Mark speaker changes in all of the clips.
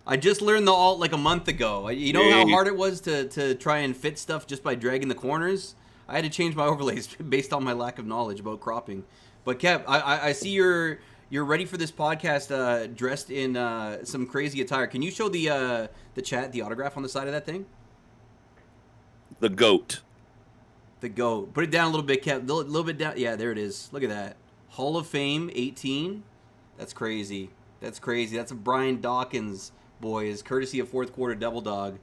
Speaker 1: I just learned the alt like a month ago. You know how
Speaker 2: Hey,
Speaker 1: hard it was to try and fit stuff just by dragging the corners? I had to change my overlays based on my lack of knowledge about cropping. But Kev, I see you're ready for this podcast, dressed in some crazy attire. Can you show the chat the autograph on the side of that thing?
Speaker 2: the GOAT.
Speaker 1: The goat. Put it down a little bit, Kev. A little bit down. Yeah, there it is. Look at that. Hall of Fame 18. That's crazy. That's crazy. That's a Brian Dawkins, boys, courtesy of fourth quarter Double Dog.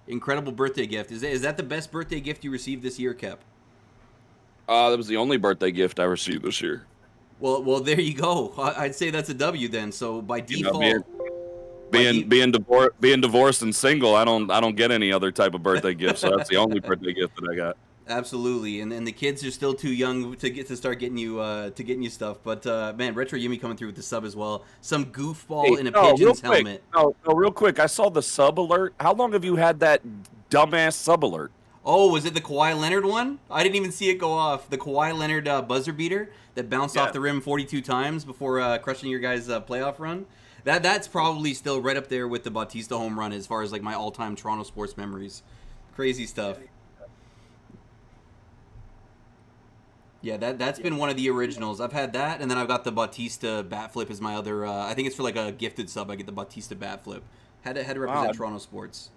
Speaker 1: Incredible birthday gift. Is that the best birthday gift you received this year, Kep?
Speaker 2: That was the only birthday gift I received this year.
Speaker 1: Well, there you go. I'd say that's a W then. So by
Speaker 2: You know, being
Speaker 1: default, by
Speaker 2: being
Speaker 1: de-
Speaker 2: being divorced, and single, I don't get any other type of birthday gift. So that's the only birthday gift that I got.
Speaker 1: absolutely, and the kids are still too young to start getting you stuff. But man, Retro Yumi coming through with the sub as well. Some goofball
Speaker 2: Hey,
Speaker 1: in a
Speaker 2: no, real
Speaker 1: pigeon's
Speaker 2: quick.
Speaker 1: helmet.
Speaker 2: No, real quick. I saw the sub alert. How long have you had that dumbass sub alert?
Speaker 1: Oh, was it the Kawhi Leonard one? I didn't even see it go off. The Kawhi Leonard buzzer beater that bounced
Speaker 2: Yeah.
Speaker 1: off the rim 42 times before crushing your guys' playoff run. That's probably still right up there with the Bautista home run as far as like my all-time Toronto sports memories. Crazy stuff. Yeah, that's been one of the originals. I've had that, and then I've got the Bautista bat flip as my other. I think it's for like a gifted sub. I get the Bautista bat flip. Had to
Speaker 2: Wow.
Speaker 1: represent Toronto sports.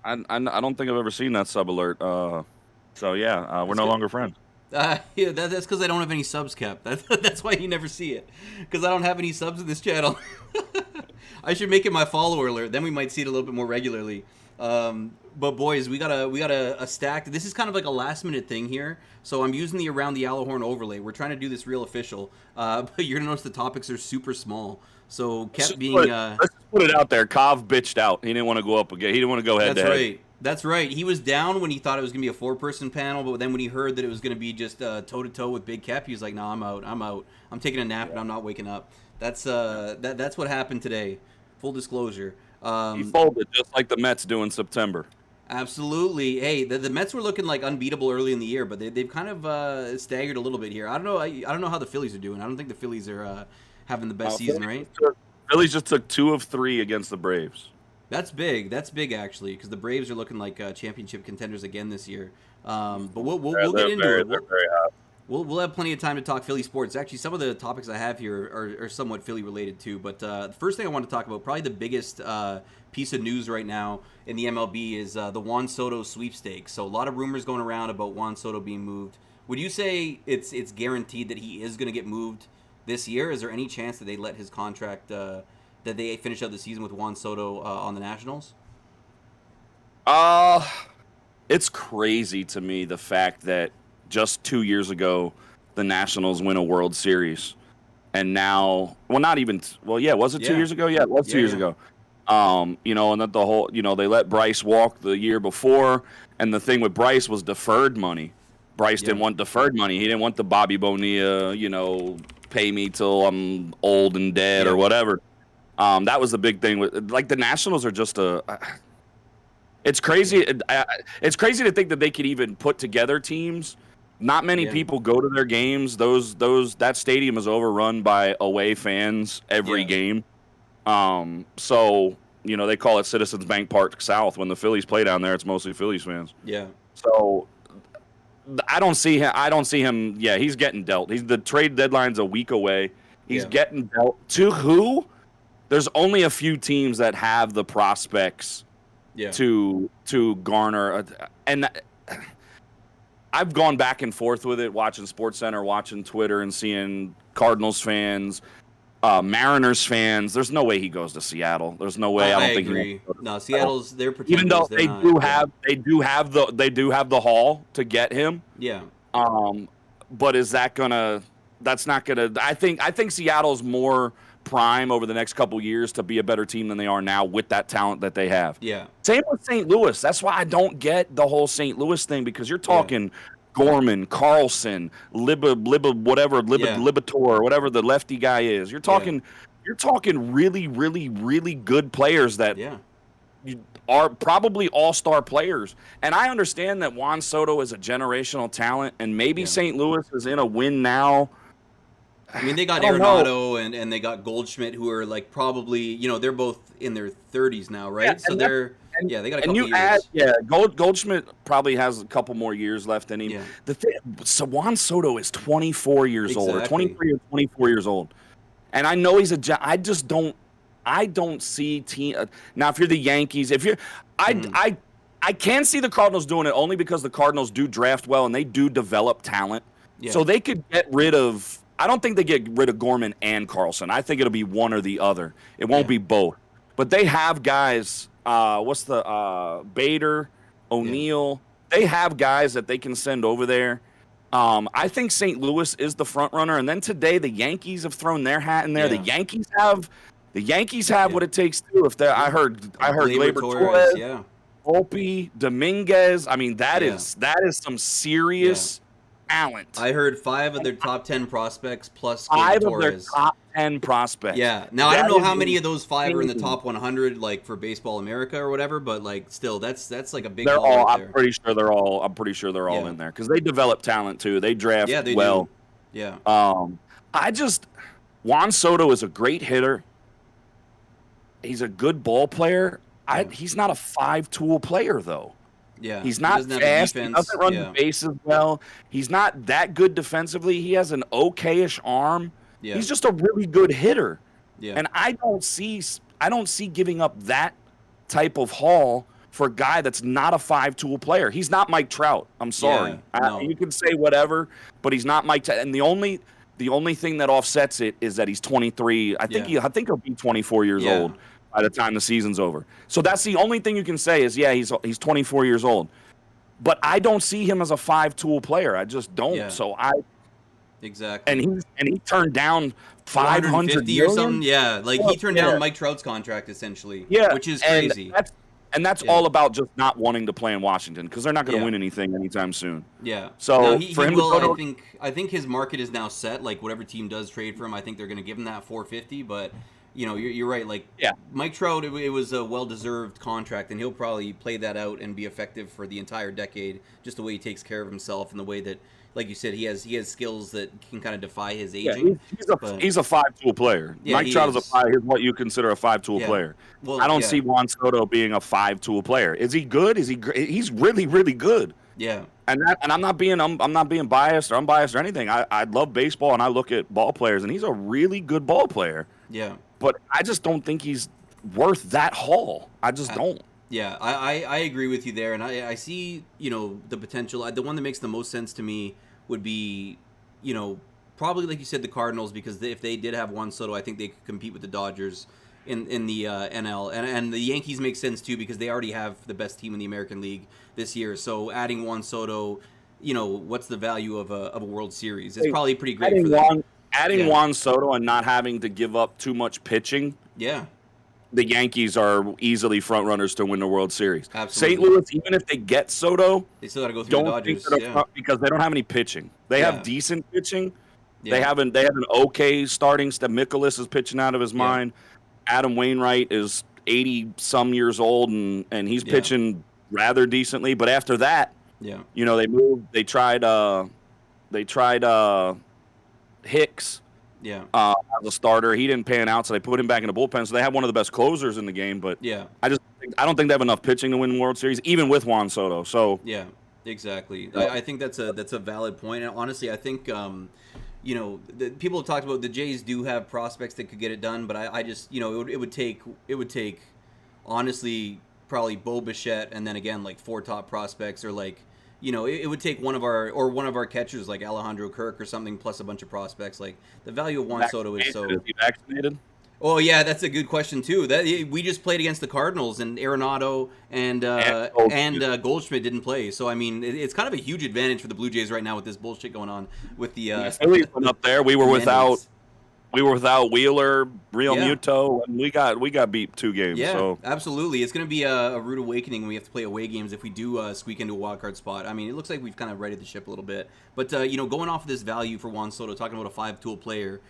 Speaker 2: I don't think I've ever seen that sub alert. So yeah, we're
Speaker 1: That's
Speaker 2: no
Speaker 1: good.
Speaker 2: longer friends.
Speaker 1: Yeah, that's because I don't have any subs kept. That's why you never see it. Because I don't have any subs in this channel. I should make it my follower alert. Then we might see it a little bit more regularly. But boys, we got a stack. This is kind of like a last minute thing here. So I'm using the around the Yellowhorn overlay. We're trying to do this real official. But you're gonna notice the topics are super small. So
Speaker 2: Let's
Speaker 1: kept
Speaker 2: just put
Speaker 1: being.
Speaker 2: it, let's just put it out there. Kov bitched out. He didn't want to go up again. He didn't want to go head to
Speaker 1: That's
Speaker 2: head.
Speaker 1: right. That's right. He was down when he thought it was gonna be a four-person panel, but then when he heard that it was gonna be just toe to toe with Big Cap, he was like, "No, I'm out. I'm out. I'm taking a nap and I'm not waking up." That's what happened today. Full disclosure.
Speaker 2: He folded just like the Mets do in September.
Speaker 1: Absolutely. Hey, the Mets were looking like unbeatable early in the year, but they've kind of staggered a little bit here. I don't know. I don't know how the Phillies are doing. I don't think the Phillies are having the best season, right?
Speaker 2: Phillies just took 2 of 3 against the Braves.
Speaker 1: That's big. That's big actually, because the Braves are looking like championship contenders again this year. But we'll get into it.
Speaker 2: They're very hot.
Speaker 1: We'll have plenty of time to talk Philly sports. Actually, some of the topics I have here are somewhat Philly related too. But the first thing I want to talk about, probably the biggest piece of news right now in the MLB, is the Juan Soto sweepstakes. So a lot of rumors going around about Juan Soto being moved. Would you say it's guaranteed that he is going to get moved this year? Is there any chance that they let his contract that they finish out the season with Juan Soto on the Nationals?
Speaker 2: Uh, it's crazy to me the fact that just 2 years ago the Nationals win a World Series, and now, well, not even, well, yeah, was it 2
Speaker 1: Yeah.
Speaker 2: years ago? Yeah, it was 2 years
Speaker 1: Yeah.
Speaker 2: ago. And that the whole, they let Bryce walk the year before, and the thing with Bryce was deferred money. Bryce
Speaker 1: Yeah.
Speaker 2: didn't want deferred money. He didn't want the Bobby Bonilla, pay me till I'm old and dead
Speaker 1: Yeah.
Speaker 2: or whatever. That was the big thing with, like, the Nationals are just it's crazy. It's crazy to think that they could even put together teams. Not many
Speaker 1: Yeah.
Speaker 2: people go to their games. That stadium is overrun by away fans every
Speaker 1: Yeah.
Speaker 2: game. So they call it Citizens Bank Park South. When the Phillies play down there, it's mostly Phillies fans.
Speaker 1: Yeah.
Speaker 2: So I don't see him. Yeah, he's getting dealt. The trade deadline's a week away. He's
Speaker 1: Yeah.
Speaker 2: getting dealt to who? There's only a few teams that have the prospects
Speaker 1: Yeah.
Speaker 2: to garner and I've gone back and forth with it, watching SportsCenter, watching Twitter, and seeing Cardinals fans, Mariners fans. There's no way he goes to Seattle. There's no way. I don't think
Speaker 1: agree.
Speaker 2: he wants to go to
Speaker 1: No,
Speaker 2: Seattle.
Speaker 1: Seattle's they're pretenders.
Speaker 2: Even though
Speaker 1: They're
Speaker 2: they
Speaker 1: not,
Speaker 2: do
Speaker 1: yeah.
Speaker 2: have they do have the haul to get him.
Speaker 1: Yeah.
Speaker 2: But is that gonna? That's not gonna. I think Seattle's more prime over the next couple years to be a better team than they are now with that talent that they have.
Speaker 1: Yeah.
Speaker 2: Same with St. Louis. That's why I don't get the whole St. Louis thing, because you're talking Gorman, Carlson, Libator, whatever the lefty guy is. You're talking really, really, really good players that
Speaker 1: Yeah.
Speaker 2: are probably all-star players. And I understand that Juan Soto is a generational talent, and maybe
Speaker 1: Yeah.
Speaker 2: St. Louis is in a win now
Speaker 1: I mean, they got
Speaker 2: I don't know.
Speaker 1: Arenado and they got Goldschmidt, who are like probably, they're both in their 30s now,
Speaker 2: Yeah,
Speaker 1: right? So
Speaker 2: and that's
Speaker 1: they got a
Speaker 2: and
Speaker 1: couple
Speaker 2: you add,
Speaker 1: years.
Speaker 2: yeah, Goldschmidt probably has a couple more years left in him.
Speaker 1: Yeah,
Speaker 2: The thing, so Juan Soto is 24 years old, or
Speaker 1: exactly.
Speaker 2: 23 or 24 years old, and I know he's I just don't see team. Now, if you're the Yankees, if you're,
Speaker 1: Mhm.
Speaker 2: I can see the Cardinals doing it only because the Cardinals do draft well and they do develop talent,
Speaker 1: Yeah,
Speaker 2: so they could get rid of. I don't think they get rid of Gorman and Carlson. I think it'll be one or the other. It won't
Speaker 1: yeah,
Speaker 2: be both. But they have guys. What's the Bader,
Speaker 1: yeah,
Speaker 2: O'Neill? They have guys that they can send over there. I think St. Louis is the front runner, and then today the Yankees have thrown their hat in there. The
Speaker 1: yeah,
Speaker 2: Yankees have
Speaker 1: yeah.
Speaker 2: what it takes too. If they,
Speaker 1: Yeah.
Speaker 2: I heard
Speaker 1: Glaber
Speaker 2: Gleyber
Speaker 1: Torres,
Speaker 2: Torres,
Speaker 1: yeah,
Speaker 2: Volpe, Dominguez. I mean,
Speaker 1: yeah,
Speaker 2: that is some
Speaker 1: yeah.
Speaker 2: serious talent.
Speaker 1: I heard 5 of their top 10 prospects plus Glaber
Speaker 2: Five of their
Speaker 1: Torres.
Speaker 2: top 10 prospects.
Speaker 1: Yeah. Now I don't
Speaker 2: That
Speaker 1: know
Speaker 2: is
Speaker 1: how many of those 5 are in the
Speaker 2: insane.
Speaker 1: top 100, like for Baseball America or whatever, but like still, that's like a big
Speaker 2: They're
Speaker 1: haul
Speaker 2: all.
Speaker 1: right there.
Speaker 2: I'm pretty sure they're all
Speaker 1: Yeah.
Speaker 2: in there because they develop talent too. They
Speaker 1: Yeah,
Speaker 2: draft
Speaker 1: they do.
Speaker 2: well.
Speaker 1: Yeah.
Speaker 2: Um, I just Juan Soto is a great hitter. He's a good ball player.
Speaker 1: Yeah.
Speaker 2: He's not a 5-tool player though.
Speaker 1: Yeah.
Speaker 2: He's
Speaker 1: He
Speaker 2: not
Speaker 1: doesn't have the
Speaker 2: fast. He
Speaker 1: defense.
Speaker 2: doesn't run the
Speaker 1: Yeah.
Speaker 2: bases well. He's not that good defensively. He has an okayish arm.
Speaker 1: Yeah.
Speaker 2: He's just a really good hitter.
Speaker 1: Yeah.
Speaker 2: And I don't see giving up that type of haul for a guy that's not a 5-tool player. He's not Mike Trout. I'm
Speaker 1: Yeah.
Speaker 2: sorry.
Speaker 1: No.
Speaker 2: You can say whatever, but he's not Mike Trout. And the only thing that offsets it is that he's 23. I think
Speaker 1: Yeah.
Speaker 2: he'll be 24 years
Speaker 1: Yeah.
Speaker 2: old by the time the season's over. So that's the only thing you can say is he's 24 years old. But I don't see him as a 5-tool player. I just don't.
Speaker 1: Yeah.
Speaker 2: So
Speaker 1: Exactly.
Speaker 2: he turned down 500
Speaker 1: 450 or something.
Speaker 2: million.
Speaker 1: Yeah. Like he turned down Mike Trout's contract essentially,
Speaker 2: Yeah,
Speaker 1: which is crazy.
Speaker 2: and that's
Speaker 1: Yeah.
Speaker 2: all about just not wanting to play in Washington because they're not going to
Speaker 1: Yeah.
Speaker 2: win anything anytime soon.
Speaker 1: Yeah.
Speaker 2: So
Speaker 1: Now he
Speaker 2: for him
Speaker 1: will.
Speaker 2: to go to,
Speaker 1: I think his market is now set. Like whatever team does trade for him, I think they're going to give him that 450. But you're right. Like
Speaker 2: yeah,
Speaker 1: Mike Trout, it was a well-deserved contract, and he'll probably play that out and be effective for the entire decade. Just the way he takes care of himself and the way that, like you said, he has skills that can kind of defy his aging.
Speaker 2: he's a 5-tool player.
Speaker 1: Yeah,
Speaker 2: Mike
Speaker 1: he
Speaker 2: Trout
Speaker 1: is.
Speaker 2: is what you consider a 5-tool
Speaker 1: Yeah.
Speaker 2: player.
Speaker 1: Well,
Speaker 2: I don't
Speaker 1: yeah.
Speaker 2: see Juan Soto being a 5-tool player. Is he good? Is he great? He's really really good.
Speaker 1: Yeah.
Speaker 2: And I'm not being biased or unbiased or anything. I love baseball and I look at ball players and he's a really good ball player.
Speaker 1: Yeah.
Speaker 2: But I just don't think he's worth that haul. I just don't.
Speaker 1: Yeah, I agree with you there, and I see the potential. The one that makes the most sense to me would be, probably like you said, the Cardinals, because if they did have Juan Soto, I think they could compete with the Dodgers in the NL, and the Yankees make sense too because they already have the best team in the American League this year. So adding Juan Soto, what's the value of a World Series? It's probably pretty great for them.
Speaker 2: Adding Juan Soto and not having to give up too much pitching.
Speaker 1: Yeah.
Speaker 2: The Yankees are easily front runners to win the World Series.
Speaker 1: Absolutely.
Speaker 2: St. Louis, even if they get Soto,
Speaker 1: They still got to go through the Dodgers.
Speaker 2: because they don't have any pitching. They have decent pitching.
Speaker 1: Yeah.
Speaker 2: They have an okay starting. Nicholas is pitching out of his mind. Adam Wainwright is 80 some years old and he's pitching rather decently. But after that, they tried Hicks.
Speaker 1: Yeah.
Speaker 2: As a starter, he didn't pan out, so they put him back in the bullpen. So they have one of the best closers in the game, but I don't think they have enough pitching to win the World Series, even with Juan Soto. So
Speaker 1: yeah, exactly. I think that's a valid point, and honestly, I think people have talked about the Jays do have prospects that could get it done, but I just it would take honestly probably Bo Bichette and then again like 4 top prospects or like. It would take one of our catchers like Alejandro Kirk or something plus a bunch of prospects. Like the value of Juan Soto is so.
Speaker 2: Is he vaccinated?
Speaker 1: Oh yeah, that's a good question too. That we just played against the Cardinals and Arenado and Goldschmidt didn't play. So I mean, it's kind of a huge advantage for the Blue Jays right now with this bullshit going on with the.
Speaker 2: Phillies went up there. We were without Wheeler, Real Muto, and we got beat 2 games.
Speaker 1: Yeah,
Speaker 2: so.
Speaker 1: absolutely. It's going to be a rude awakening when we have to play away games if we do squeak into a wild card spot. I mean, it looks like we've kind of righted the ship a little bit. But, going off of this value for Juan Soto, talking about a 5-tool player,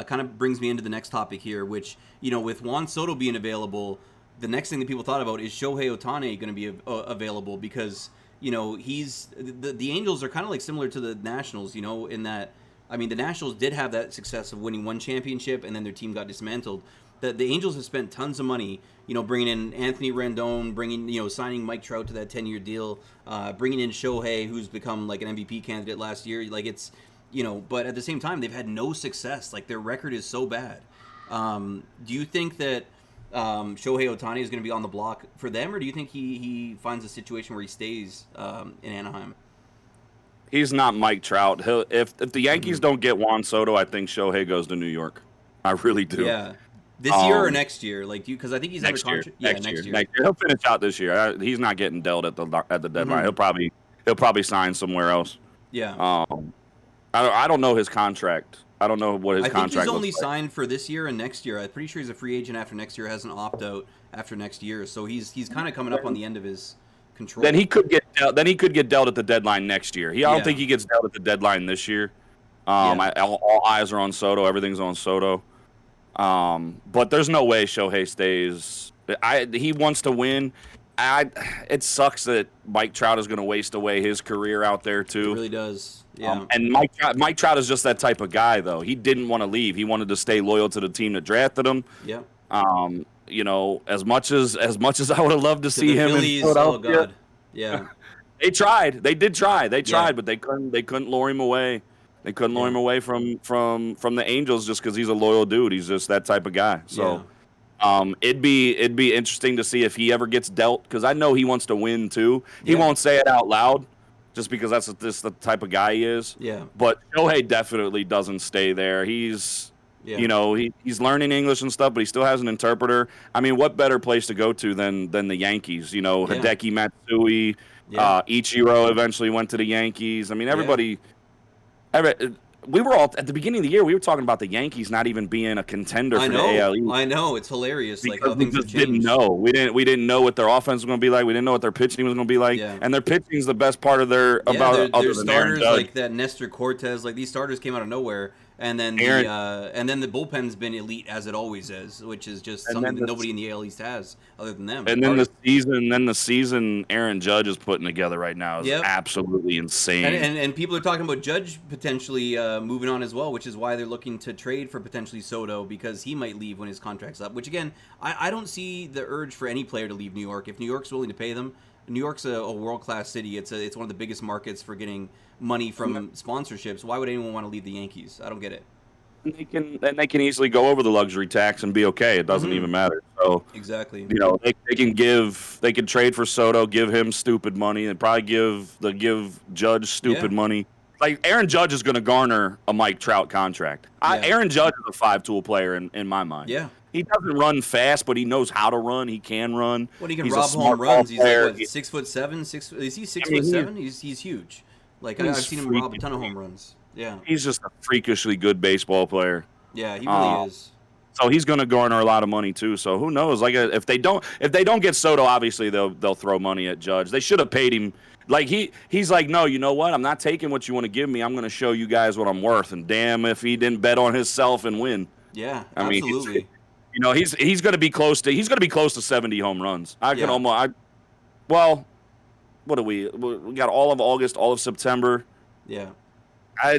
Speaker 1: kind of brings me into the next topic here, which, with Juan Soto being available, the next thing that people thought about is Shohei Ohtani going to be available because, he's the Angels are kind of like similar to the Nationals, in that I mean, the Nationals did have that success of winning one championship, and then their team got dismantled. The Angels have spent tons of money, bringing in Anthony Rendon, signing Mike Trout to that 10-year deal, bringing in Shohei, who's become like an MVP candidate last year. Like it's, but at the same time, they've had no success. Like their record is so bad. Do you think that Shohei Ohtani is going to be on the block for them, or do you think he finds a situation where he stays in Anaheim?
Speaker 2: He's not Mike Trout. If the Yankees don't get Juan Soto, I think Shohei goes to New York. I really do.
Speaker 1: Yeah. This year or next year? Like, because I think he's under contract. Yeah, next year.
Speaker 2: He'll finish out this year. He's not getting dealt at the deadline. He'll probably sign somewhere else.
Speaker 1: Yeah.
Speaker 2: I don't know his contract. I don't know what his contract.
Speaker 1: I think he's only signed for this year and next year. I'm pretty sure he's a free agent after next year. Has an opt out after next year. So he's kind of coming up on the end of his control.
Speaker 2: Then he could get dealt at the deadline next year. I don't think he gets dealt at the deadline this year. All eyes are on Soto. Everything's on Soto. But there's no way Shohei stays. He wants to win. It sucks that Mike Trout is going to waste away his career out there too.
Speaker 1: It really does. Yeah.
Speaker 2: And Mike Trout is just that type of guy, though. He didn't want to leave. He wanted to stay loyal to the team that drafted him.
Speaker 1: Yeah.
Speaker 2: As much as I would have loved to see him
Speaker 1: Phillies,
Speaker 2: in Philadelphia.
Speaker 1: oh God. Yeah.
Speaker 2: They tried. They did try. They tried, but they couldn't lure him away. They couldn't lure him away from the Angels just because he's a loyal dude. He's just that type of guy. So, it'd be interesting to see if he ever gets dealt, because I know he wants to win too. He won't say it out loud, just because that's just the type of guy he is.
Speaker 1: Yeah.
Speaker 2: But Shohei definitely doesn't stay there. He's he's learning English and stuff, but he still has an interpreter. I mean, what better place to go to than the Yankees? Hideki Matsui, Ichiro eventually went to the Yankees. I mean, everybody. We were all at the beginning of the year. We were talking about the Yankees not even being a contender for the AL East.
Speaker 1: I know, it's hilarious.
Speaker 2: Because
Speaker 1: like how things
Speaker 2: we just
Speaker 1: have changed.
Speaker 2: didn't know. We didn't know what their offense was going to be like. We didn't know what their pitching was going to be like. Yeah. And their pitching is the best part of their
Speaker 1: their starters like that Nestor Cortez. Like these starters came out of nowhere, and then the bullpen's been elite as it always is, which is just something that nobody in the AL East has other than them.
Speaker 2: And then the season Aaron Judge is putting together right now is absolutely insane.
Speaker 1: And people are talking about Judge potentially moving on as well, which is why they're looking to trade for potentially Soto, because he might leave when his contract's up. Which again, I don't see the urge for any player to leave New York if New York's willing to pay them. New York's a world-class city. It's one of the biggest markets for getting money from sponsorships. Why would anyone want to leave the Yankees? I don't get it.
Speaker 2: They can easily go over the luxury tax and be okay. It doesn't even matter. So
Speaker 1: exactly,
Speaker 2: they can trade for Soto, give him stupid money, and probably give Judge stupid money. Like Aaron Judge is going to garner a Mike Trout contract. Aaron Judge is a 5-tool player in my mind.
Speaker 1: Yeah.
Speaker 2: He doesn't run fast, but he knows how to run. He can run.
Speaker 1: He can rob home runs. He's like, what, 6'7"? Is he 6'7"? He's huge. Like I've seen him rob a ton of home runs. Yeah.
Speaker 2: He's just a freakishly good baseball player.
Speaker 1: Yeah, he really is.
Speaker 2: So he's going to garner a lot of money too. So who knows? Like if they don't get Soto, obviously they'll throw money at Judge. They should have paid him. Like he's like, no, you know what? I'm not taking what you want to give me. I'm going to show you guys what I'm worth. And damn if he didn't bet on himself and win.
Speaker 1: Yeah,
Speaker 2: absolutely. He's going to be close to 70 home runs. I can almost. What do we got? All of August, all of September.
Speaker 1: Yeah.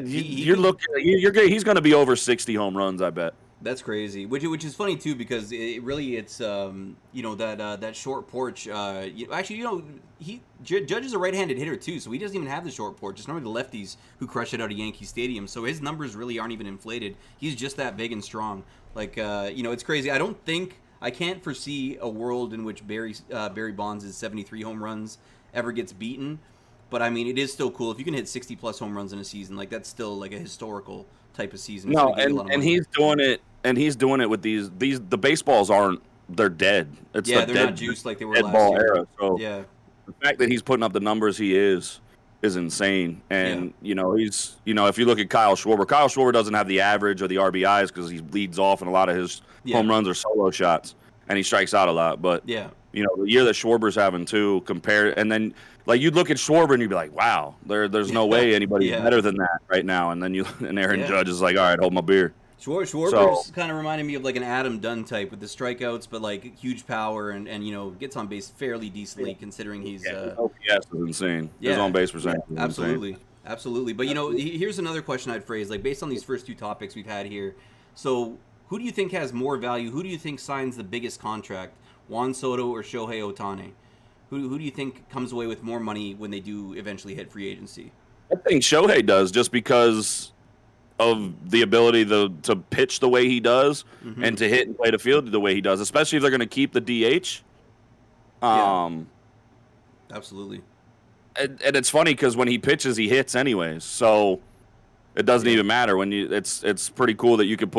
Speaker 2: He's going to be over 60 home runs, I bet.
Speaker 1: That's crazy. Which is funny too, because it's that short porch. Judge is a right-handed hitter too, so he doesn't even have the short porch. It's normally the lefties who crush it out of Yankee Stadium. So his numbers really aren't even inflated. He's just that big and strong. Like it's crazy. I can't foresee a world in which Barry Bonds' 73 home runs ever gets beaten. But I mean, it is still cool if you can hit 60+ home runs in a season. Like that's still like a historical type of season.
Speaker 2: No, and he's doing it. And he's doing it with these the baseballs they're dead.
Speaker 1: They're not juiced like they were last year.
Speaker 2: Era. So the fact that he's putting up the numbers he is insane. And he's if you look at Kyle Schwarber doesn't have the average or the RBIs because he leads off, and a lot of his home runs are solo shots, and he strikes out a lot. But the year that Schwarber's having too, and then like you'd look at Schwarber and you'd be like, wow, there's no way anybody's better than that right now. And then Aaron Judge is like, all right, hold my beer.
Speaker 1: Schwarber's kind of reminding me of like an Adam Dunn type with the strikeouts, but like huge power and gets on base fairly decently considering he's.
Speaker 2: His OPS is insane. His on base percentage is
Speaker 1: absolutely.
Speaker 2: insane.
Speaker 1: Absolutely. But here's another question I'd phrase, like based on these first two topics we've had here. So, who do you think has more value? Who do you think signs the biggest contract? Juan Soto or Shohei Ohtani? Who do you think comes away with more money when they do eventually hit free agency?
Speaker 2: I think Shohei does, just because of the ability to pitch the way he does and to hit and play the field the way he does, especially if they're going to keep the DH.
Speaker 1: Yeah, absolutely.
Speaker 2: And it's funny because when he pitches, he hits anyways, so it doesn't even matter. When it's pretty cool that you could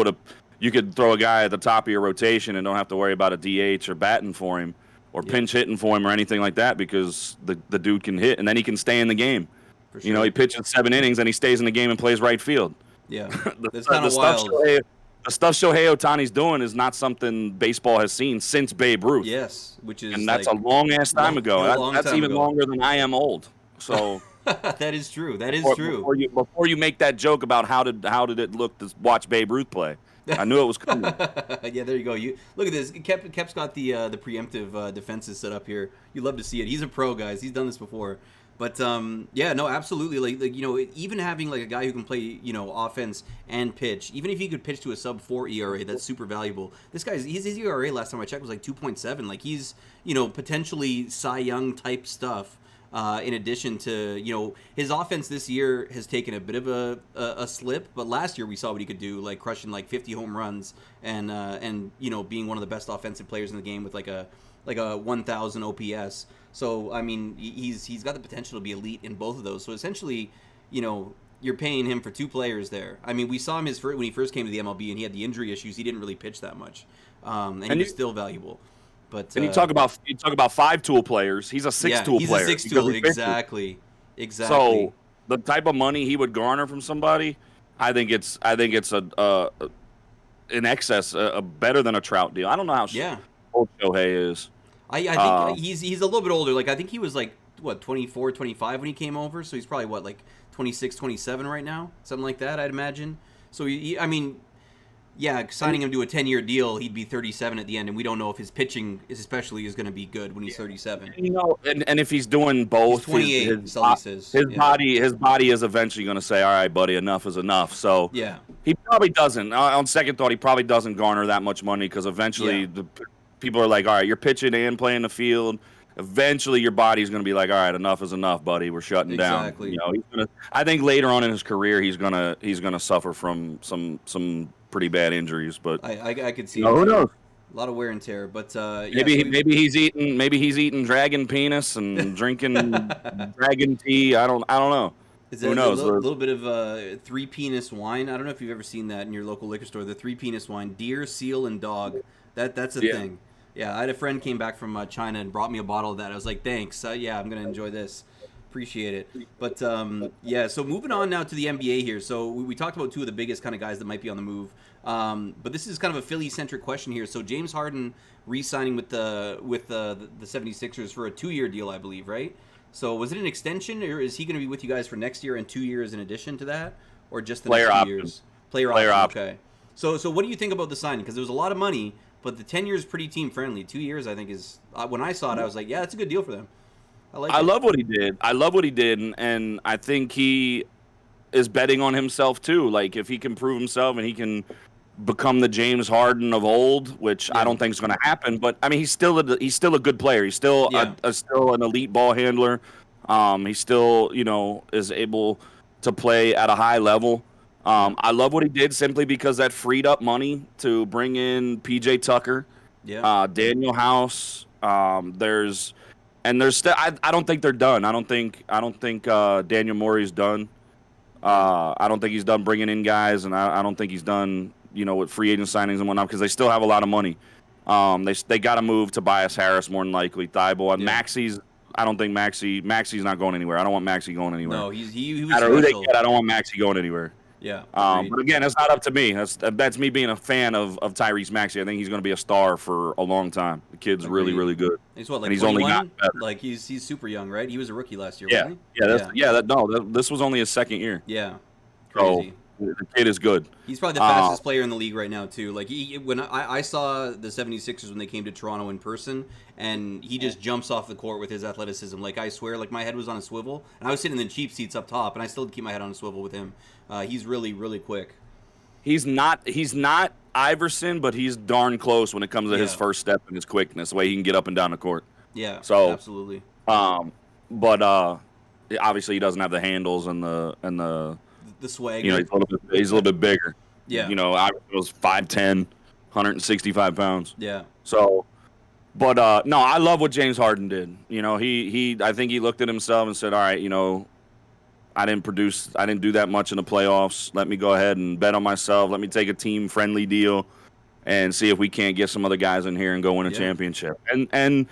Speaker 2: throw a guy at the top of your rotation and don't have to worry about a DH or batting for him or pinch hitting for him or anything like that, because the dude can hit and then he can stay in the game.
Speaker 1: For sure.
Speaker 2: He pitches 7 innings and he stays in the game and plays right field.
Speaker 1: Yeah, that's kind of wild.
Speaker 2: The stuff Shohei Ohtani's doing is not something baseball has seen since Babe Ruth.
Speaker 1: Yes, and
Speaker 2: that's a long ass time ago. That's even longer than I am old. So
Speaker 1: that is true. That is true.
Speaker 2: Before you make that joke about how did it look to watch Babe Ruth play, I knew it was coming.
Speaker 1: Yeah, there you go. You look at this. Kep's got the preemptive defenses set up here. You love to see it. He's a pro, guys. He's done this before. But absolutely. Like even having like a guy who can play offense and pitch, even if he could pitch to a sub-4 ERA, that's super valuable. This guy's his ERA last time I checked was like 2.7. Like he's potentially Cy Young type stuff. In addition to his offense this year has taken a bit of a slip, but last year we saw what he could do, like crushing like 50 home runs and being one of the best offensive players in the game with like a 1,000 OPS. So I mean he's got the potential to be elite in both of those. So essentially, you're paying him for two players there. I mean we saw him when he first came to the MLB and he had the injury issues. He didn't really pitch that much, and he was still valuable. But
Speaker 2: and you talk about 5-tool players. He's a 6-tool player.
Speaker 1: He's a 6-tool, exactly.
Speaker 2: So the type of money he would garner from somebody, I think it's in excess, better than a Trout deal. I don't know how old Shohei is.
Speaker 1: I think he's a little bit older. Like I think he was like 24, 25 when he came over. So he's probably like 26, 27 right now, something like that. I'd imagine. So signing him to a 10-year deal, he'd be 37 at the end, and we don't know if his pitching is going to be good when he's 37.
Speaker 2: And if he's doing both,
Speaker 1: he's 28.
Speaker 2: His body is eventually going to say, "All right, buddy, enough is enough." So he probably doesn't. On second thought, he probably doesn't garner that much money because eventually the people are like, "All right, you're pitching and playing the field." Eventually, your body's going to be like, "All right, enough is enough, buddy. We're shutting down."
Speaker 1: Exactly.
Speaker 2: I think later on in his career, he's gonna suffer from some pretty bad injuries, but
Speaker 1: I could see
Speaker 2: who knows?
Speaker 1: A lot of wear and tear, but
Speaker 2: maybe he's eating dragon penis and drinking dragon tea. I don't know. Who knows?
Speaker 1: A little bit of 3 penis wine. I don't know if you've ever seen that in your local liquor store. The 3 penis wine, deer, seal, and dog. That's a thing. Yeah, I had a friend came back from China and brought me a bottle of that. I was like, thanks. I'm gonna enjoy this. Appreciate it. But so moving on now to the NBA here. So we talked about two of the biggest kind of guys that might be on the move. But this is kind of a Philly-centric question here. So James Harden re-signing with the 76ers for a 2-year deal, I believe, right? So was it an extension, or is he going to be with you guys for next year and 2 years in addition to that, or just the next 2 years? Player option. Okay. So what do you think about the signing? Because there was a lot of money, but the 10 years is pretty team friendly. 2 years, I think, is when I saw it, I was like, yeah, that's a good deal for them. I
Speaker 2: love what he did, and I think he is betting on himself too. Like if he can prove himself and he can become the James Harden of old, which I don't think is going to happen. But I mean, he's still a good player. He's still still an elite ball handler. He still is able to play at a high level. I love what he did simply because that freed up money to bring in PJ Tucker, Daniel House. There's still. I don't think they're done. I don't think Daniel Morey's done. I don't think he's done bringing in guys, and I don't think he's done with free agent signings and whatnot because they still have a lot of money. They got to move Tobias Harris more than likely. Thibault and Maxi's. I don't think Maxi's not going anywhere. I don't want Maxi going anywhere.
Speaker 1: No, he was
Speaker 2: no matter who they get, I don't want Maxi going anywhere.
Speaker 1: Yeah.
Speaker 2: But again, that's not up to me. That's me being a fan of Tyrese Maxey. I think he's going to be a star for a long time. The kid's really, really good.
Speaker 1: He's what, like
Speaker 2: and he's
Speaker 1: 21?
Speaker 2: only got better.
Speaker 1: Like he's super young, right? He was a rookie last year,
Speaker 2: Yeah.
Speaker 1: wasn't he?
Speaker 2: This was only his second year.
Speaker 1: Yeah. Crazy.
Speaker 2: The kid is good.
Speaker 1: He's probably the fastest player in the league right now, too. Like, when I saw the 76ers when they came to Toronto in person, and he just jumps off the court with his athleticism. Like, I swear, like, my head was on a swivel, and I was sitting in the cheap seats up top, and I still keep my head on a swivel with him. He's really, really quick.
Speaker 2: He's not Iverson, but he's darn close when it comes to his first step and his quickness, the way he can get up and down the court.
Speaker 1: Yeah,
Speaker 2: so
Speaker 1: absolutely.
Speaker 2: But obviously he doesn't have the handles and the
Speaker 1: swag.
Speaker 2: You know, he's a little bit bigger.
Speaker 1: Yeah.
Speaker 2: You know, Iverson was 5'10", 165 pounds.
Speaker 1: Yeah.
Speaker 2: So, but no, I love what James Harden did. You know, I think he looked at himself and said, all right, you know, I didn't do that much in the playoffs. Let me go ahead and bet on myself. Let me take a team-friendly deal and see if we can't get some other guys in here and go win a championship. And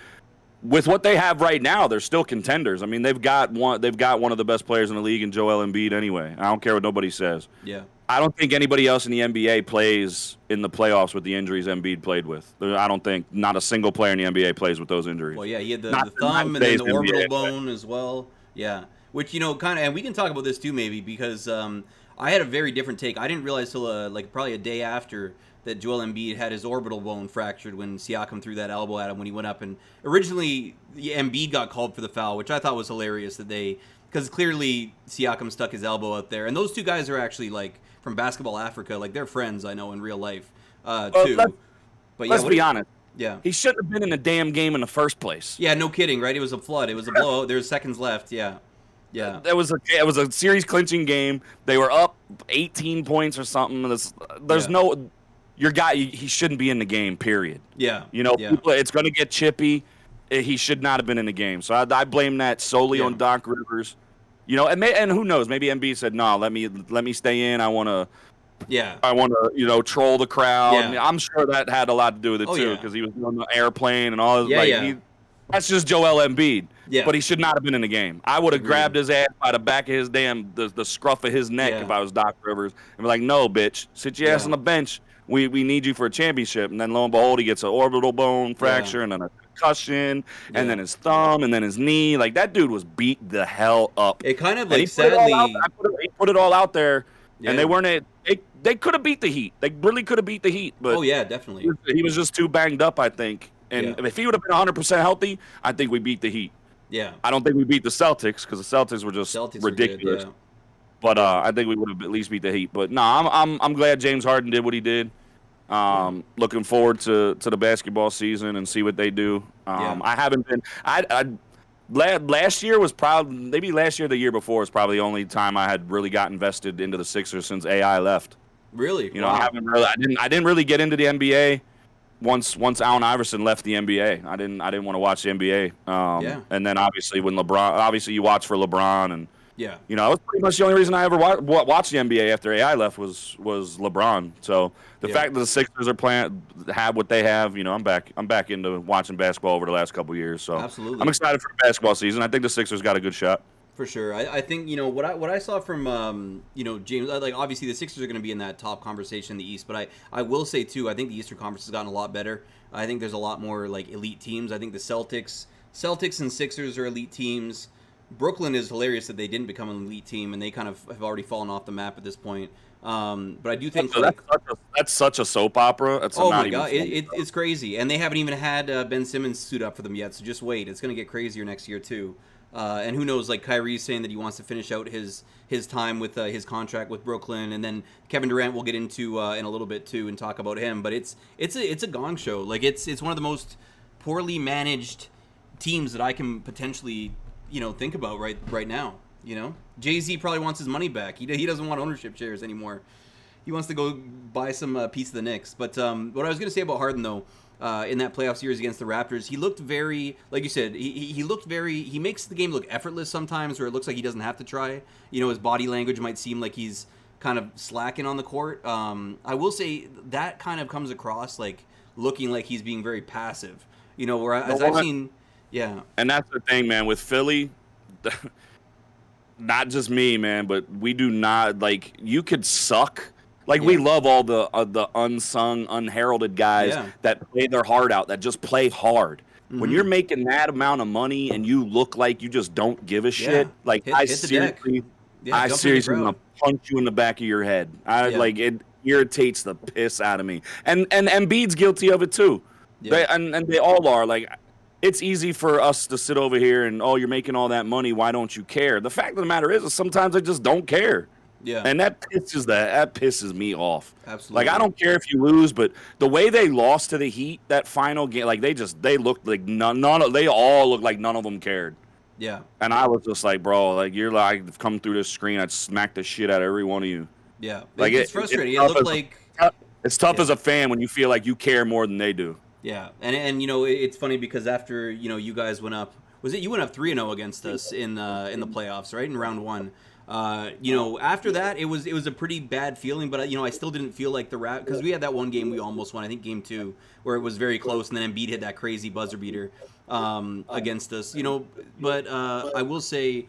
Speaker 2: with what they have right now, they're still contenders. I mean, they've got one of the best players in the league in Joel Embiid anyway. I don't care what nobody says.
Speaker 1: Yeah.
Speaker 2: I don't think anybody else in the NBA plays in the playoffs with the injuries Embiid played with. I don't think not a single player in the NBA plays with those injuries.
Speaker 1: Well, yeah, he had the thumb and then the orbital bone as well. Yeah. Which, you know, kind of, and we can talk about this too maybe because I had a very different take. I didn't realize till like probably a day after that Joel Embiid had his orbital bone fractured when Siakam threw that elbow at him when he went up. And originally, Embiid got called for the foul, which I thought was hilarious because clearly Siakam stuck his elbow out there. And those two guys are actually like from Basketball Africa, like they're friends I know in real life too. But
Speaker 2: let's be honest.
Speaker 1: Yeah.
Speaker 2: He shouldn't have been in the damn game in the first place.
Speaker 1: Yeah, no kidding, right? It was a flood. It was a blowout. There's seconds left. Yeah. Yeah.
Speaker 2: It was a series clinching game. They were up 18 points or something. There's no your guy he shouldn't be in the game, period.
Speaker 1: Yeah.
Speaker 2: You know, it's going to get chippy. He should not have been in the game. So I blame that solely on Doc Rivers. You know, and who knows, maybe Embiid said, "No, let me stay in. I want to you know, troll the crowd."
Speaker 1: Yeah.
Speaker 2: I mean, I'm sure that had a lot to do with it too because he was on the airplane and all this that's just Joel Embiid.
Speaker 1: Yeah.
Speaker 2: But he should not have been in the game. I would have grabbed his ass by the back of his the scruff of his neck if I was Doc Rivers and be like, "No, bitch, sit your ass on the bench. We need you for a championship." And then lo and behold, he gets an orbital bone fracture and then a concussion and then his thumb and then his knee. Like that dude was beat the hell up.
Speaker 1: It kind of
Speaker 2: like
Speaker 1: sadly
Speaker 2: he put it all out there and they weren't they could have beat the Heat. They really could have beat the Heat, but
Speaker 1: definitely.
Speaker 2: He was just too banged up, I think. And if he would have been 100% healthy, I think we beat the Heat.
Speaker 1: Yeah.
Speaker 2: I don't think we beat the Celtics because the Celtics were just ridiculous.
Speaker 1: Good,
Speaker 2: But I think we would have at least beat the Heat. But no, I'm glad James Harden did what he did. Looking forward to the basketball season and see what they do. I haven't been. Last year was maybe last year, the year before was probably the only time I had really got invested into the Sixers since AI left.
Speaker 1: Really?
Speaker 2: You know, I didn't really get into the NBA. Once Allen Iverson left the NBA, I didn't want to watch the NBA. And then obviously when LeBron, you watch for LeBron, and you know, it was pretty much the only reason I ever watched the NBA after AI left was LeBron. So the fact that the Sixers have what they have, you know, I'm back into watching basketball over the last couple of years. So
Speaker 1: absolutely,
Speaker 2: I'm excited for the basketball season. I think the Sixers got a good shot.
Speaker 1: For sure. I think, you know, what I saw from, you know, James, like, obviously the Sixers are going to be in that top conversation in the East, but I will say, too, I think the Eastern Conference has gotten a lot better. I think there's a lot more, like, elite teams. I think the Celtics and Sixers are elite teams. Brooklyn is hilarious that they didn't become an elite team, and they kind of have already fallen off the map at this point. But I do think
Speaker 2: that's such a soap opera. That's
Speaker 1: my God, it's crazy, and they haven't even had Ben Simmons suit up for them yet. So just wait, it's going to get crazier next year too. And who knows? Like Kyrie's saying that he wants to finish out his time with his contract with Brooklyn, and then Kevin Durant we'll get into in a little bit too and talk about him. But it's a gong show. Like it's one of the most poorly managed teams that I can potentially think about right now. You know, Jay-Z probably wants his money back. He doesn't want ownership shares anymore. He wants to go buy some piece of the Knicks. But what I was going to say about Harden, though, in that playoff series against the Raptors, he looked very, like you said, he looked very, he makes the game look effortless sometimes, where it looks like he doesn't have to try. You know, his body language might seem like he's kind of slacking on the court. I will say that kind of comes across like looking like he's being very passive. You know, whereas I've seen, yeah.
Speaker 2: And that's the thing, man, with Philly. Not just me, man, but we do not, like, you could suck. Like, we love all the unsung, unheralded guys that play their heart out, that just play hard. Mm-hmm. When you're making that amount of money and you look like you just don't give a shit, like,
Speaker 1: hit Yeah,
Speaker 2: I
Speaker 1: jumping in the
Speaker 2: seriously want
Speaker 1: crowd.
Speaker 2: to punch you in the back of your head.
Speaker 1: Yeah,
Speaker 2: It irritates the piss out of me. And Embiid's guilty of it too.
Speaker 1: yeah,
Speaker 2: And they all are. Like, it's easy for us to sit over here and, oh, you're making all that money. Why don't you care? The fact of the matter is sometimes I just don't care.
Speaker 1: yeah,
Speaker 2: And that pisses me off. Like, I
Speaker 1: absolutely.
Speaker 2: don't care if you lose, but the way they lost to the Heat that final game, like they looked like they all looked like none of them cared.
Speaker 1: Yeah,
Speaker 2: And I was just like, bro, like you're like come through this screen, I'd smack the shit out of every one of you.
Speaker 1: yeah.
Speaker 2: Like
Speaker 1: It's
Speaker 2: it's
Speaker 1: frustrating. It
Speaker 2: tough
Speaker 1: looked
Speaker 2: as
Speaker 1: like
Speaker 2: it's tough
Speaker 1: yeah.
Speaker 2: as a fan when you feel like you care more than they do.
Speaker 1: Yeah, and it's funny because after you guys went up, was it you went up 3-0 against us in the playoffs, right, in round one. After that it was a pretty bad feeling, but I still didn't feel like the Rap because we had that one game we almost won. I think game two where it was very close, and then Embiid hit that crazy buzzer beater against us. But I will say.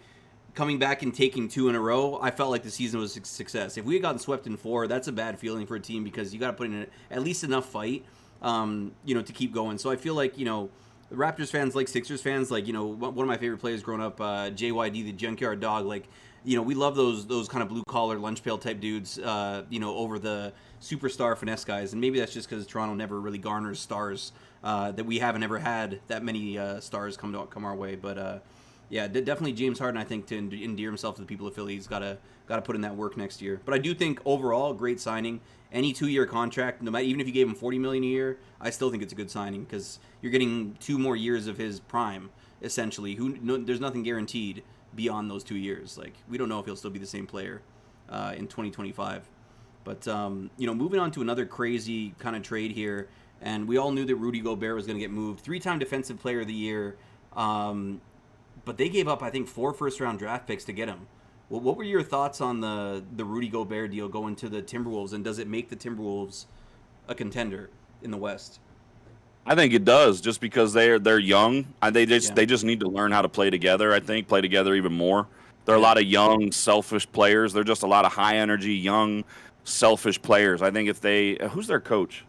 Speaker 1: Coming back and taking two in a row, I felt like the season was a success. If we had gotten swept in four, that's a bad feeling for a team because you got to put in at least enough fight to keep going. So I feel like, Raptors fans like Sixers fans, like, one of my favorite players growing up, JYD, the Junkyard Dog, like, we love those kind of blue collar lunch pail type dudes, over the superstar finesse guys. And maybe that's just because Toronto never really garners stars, that we haven't ever had that many stars come our way. But yeah, definitely James Harden. I think to endear himself to the people of Philly, he's got to put in that work next year. But I do think overall, great signing. Any 2-year contract, no matter even if you gave him $40 million a year, I still think it's a good signing because you're getting 2 more years of his prime essentially. There's nothing guaranteed beyond those 2 years. Like we don't know if he'll still be the same player in 2025. But moving on to another crazy kind of trade here, and we all knew that Rudy Gobert was going to get moved. 3-time Defensive Player of the Year. But they gave up, I think, 4 first-round draft picks to get him. Well, what were your thoughts on the Rudy Gobert deal going to the Timberwolves, and does it make the Timberwolves a contender in the West?
Speaker 2: I think it does, just because they're young. They just
Speaker 1: Yeah,
Speaker 2: they just need to learn how to play together. I think play together even more. There are a
Speaker 1: yeah.
Speaker 2: lot of young, selfish players. They're just a lot of high energy, young, selfish players. I think if they who's their coach?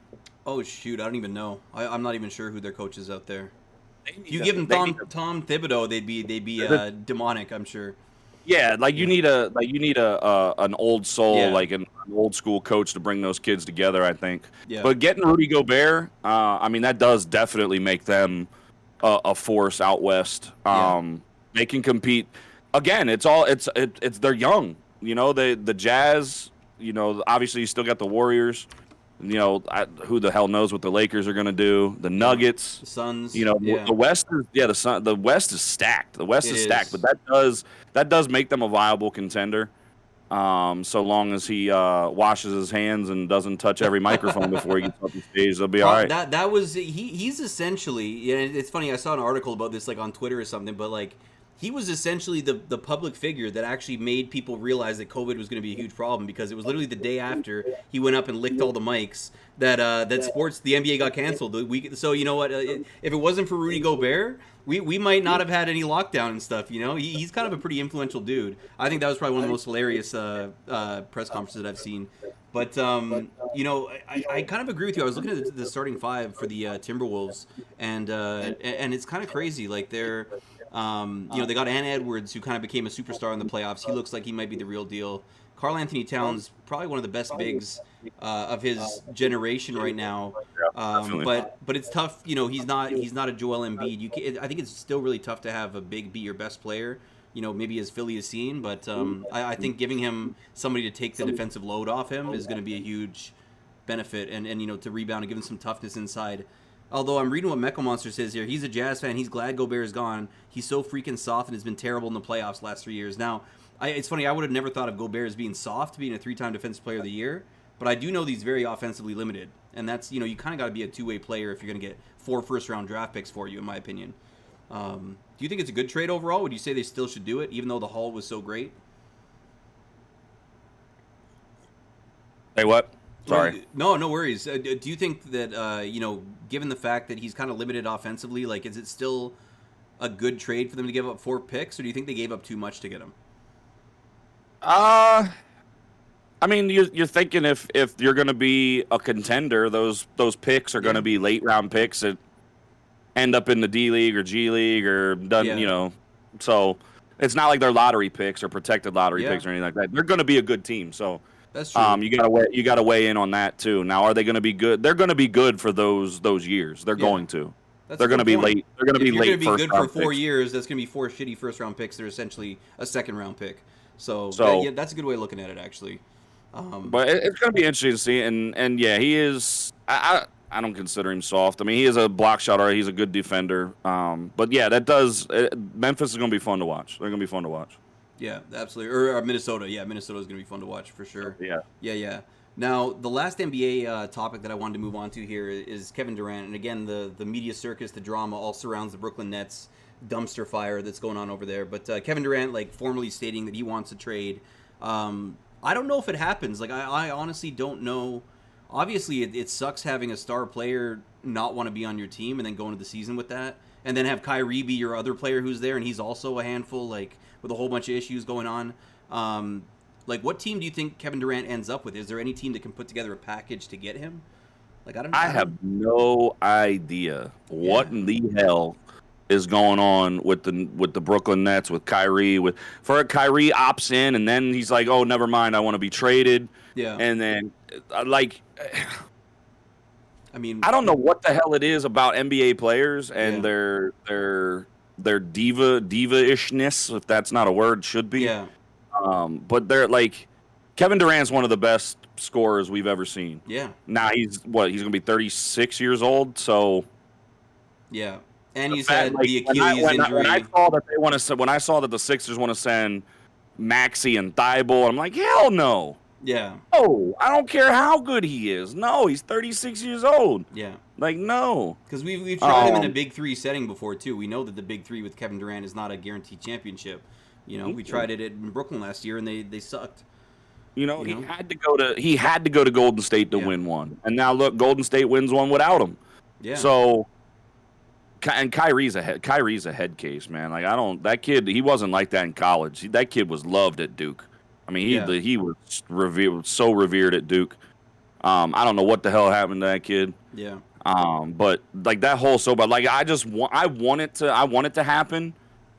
Speaker 1: Oh shoot, I don't even know. I'm not even sure who their coach is out there.
Speaker 2: They
Speaker 1: If
Speaker 2: need
Speaker 1: you
Speaker 2: to,
Speaker 1: give them
Speaker 2: they need
Speaker 1: Tom Thibodeau, they'd be
Speaker 2: to,
Speaker 1: demonic. I'm sure.
Speaker 2: Yeah, like
Speaker 1: Yeah,
Speaker 2: you need a an old soul,
Speaker 1: yeah,
Speaker 2: like an old school coach to bring those kids together. I think,
Speaker 1: yeah,
Speaker 2: but getting Rudy Gobert, I mean, that does definitely make them a force out west.
Speaker 1: yeah,
Speaker 2: They can compete. Again, it's they're young. The Jazz. Obviously you still got the Warriors. Who the hell knows what the Lakers are going to do? The
Speaker 1: yeah.
Speaker 2: Nuggets.
Speaker 1: The Suns. Yeah,
Speaker 2: The West is the West is stacked. The West
Speaker 1: it
Speaker 2: is stacked, but
Speaker 1: is.
Speaker 2: that does make them a viable contender. So long as he washes his hands and doesn't touch every microphone before he gets up the stage, they'll be all right.
Speaker 1: That was he's essentially, it's funny, I saw an article about this like on Twitter or something, but like he was essentially the public figure that actually made people realize that COVID was going to be a huge problem because it was literally the day after he went up and licked all the mics that the NBA got canceled the week. So you know what, if it wasn't for Rudy Gobert, we might not have had any lockdown and stuff. He's kind of a pretty influential dude. I think that was probably one of the most hilarious press conferences that I've seen. But I kind of agree with you. I was looking at the starting five for the Timberwolves, and it's kind of crazy. Like they're, they got Ant Edwards, who kind of became a superstar in the playoffs. He looks like he might be the real deal. Karl Anthony Towns, probably one of the best bigs of his generation right now.
Speaker 2: Definitely.
Speaker 1: But it's tough. He's not a Joel Embiid. I think it's still really tough to have a big be your best player. Maybe as Philly has seen, but I think giving him somebody to take the defensive load off him is going to be a huge benefit, and to rebound and give him some toughness inside. Although I'm reading what Mecha Monster says here, he's a Jazz fan. He's glad Gobert is gone. He's so freaking soft and has been terrible in the playoffs last 3 years. Now, it's funny. I would have never thought of Gobert as being soft, being a 3-time Defensive Player of the Year. But I do know that he's very offensively limited, and that's you kind of got to be a two-way player if you're going to get 4 first-round draft picks for you, in my opinion. Do you think it's a good trade overall? Would you say they still should do it, even though the haul was so great?
Speaker 2: Hey, what? Sorry.
Speaker 1: No worries. Do you think that given the fact that he's kind of limited offensively, like, is it still a good trade for them to give up 4 picks, or do you think they gave up too much to get him?
Speaker 2: I mean, you're thinking if you're going to be a contender, those picks are going to be late round picks that end up in the D League or G League or done.
Speaker 1: Yeah.
Speaker 2: So It's not like they're lottery picks or protected lottery
Speaker 1: Yeah,
Speaker 2: picks or anything like that. They're going to be a good team. So,
Speaker 1: that's true.
Speaker 2: you gotta weigh in on that too. Now, are they going to be good? They're going to be good for those years. They're
Speaker 1: Yeah,
Speaker 2: going to.
Speaker 1: that's a
Speaker 2: They're going to
Speaker 1: good
Speaker 2: be
Speaker 1: point.
Speaker 2: late. They're going to
Speaker 1: If
Speaker 2: be
Speaker 1: you're going
Speaker 2: late
Speaker 1: to be
Speaker 2: first
Speaker 1: good for
Speaker 2: round
Speaker 1: 4 years, that's going to be 4 shitty first round picks. They're essentially a second round pick. So,
Speaker 2: So,
Speaker 1: yeah, that's a good way of looking at it, actually.
Speaker 2: but it's going to be interesting to see. And yeah, he is. I don't consider him soft. I mean, he is a block shotter. He's a good defender. But yeah, Memphis is going to be fun to watch. They're going to be fun to watch.
Speaker 1: Yeah, absolutely. Or Minnesota. Yeah, Minnesota is going to be fun to watch for sure.
Speaker 2: Yeah.
Speaker 1: Yeah, yeah. Now, the last NBA topic that I wanted to move on to here is Kevin Durant. And again, the media circus, the drama all surrounds the Brooklyn Nets dumpster fire that's going on over there. But Kevin Durant, like, formally stating that he wants to trade. I don't know if it happens. Like, I honestly don't know. Obviously, it sucks having a star player not want to be on your team and then go into the season with that. And then have Kyrie be your other player who's there, and he's also a handful, like, with a whole bunch of issues going on. Like, what team do you think Kevin Durant ends up with? Is there any team that can put together a package to get him? Like, I don't know.
Speaker 2: I have no idea what in the hell is going on with the Brooklyn Nets with Kyrie. Kyrie opts in and then he's like, "Oh, never mind, I want to be traded."
Speaker 1: Yeah.
Speaker 2: And then
Speaker 1: I mean,
Speaker 2: I don't know what the hell it is about NBA players and their diva-ishness, if that's not a word, should be.
Speaker 1: Yeah.
Speaker 2: But they're like, Kevin Durant's one of the best scorers we've ever seen.
Speaker 1: Yeah.
Speaker 2: Now he's going to be 36 years old, so
Speaker 1: yeah. And he's had the Achilles injury.
Speaker 2: When I saw that the Sixers want to send Maxey and Thibault, I'm like, hell no.
Speaker 1: Yeah.
Speaker 2: Oh, I don't care how good he is. No, he's 36 years old.
Speaker 1: Yeah.
Speaker 2: Like, no.
Speaker 1: Because we've tried him in a Big Three setting before, too. We know that the Big Three with Kevin Durant is not a guaranteed championship. You know, we tried it in Brooklyn last year, and they sucked.
Speaker 2: He had to go to Golden State to win one. And now, look, Golden State wins one without him.
Speaker 1: Yeah.
Speaker 2: So, and Kyrie's a head case, man. Like, that kid, he wasn't like that in college. That kid was loved at Duke. I mean, he was so revered at Duke. I don't know what the hell happened to that kid.
Speaker 1: Yeah.
Speaker 2: But like that whole I want it to happen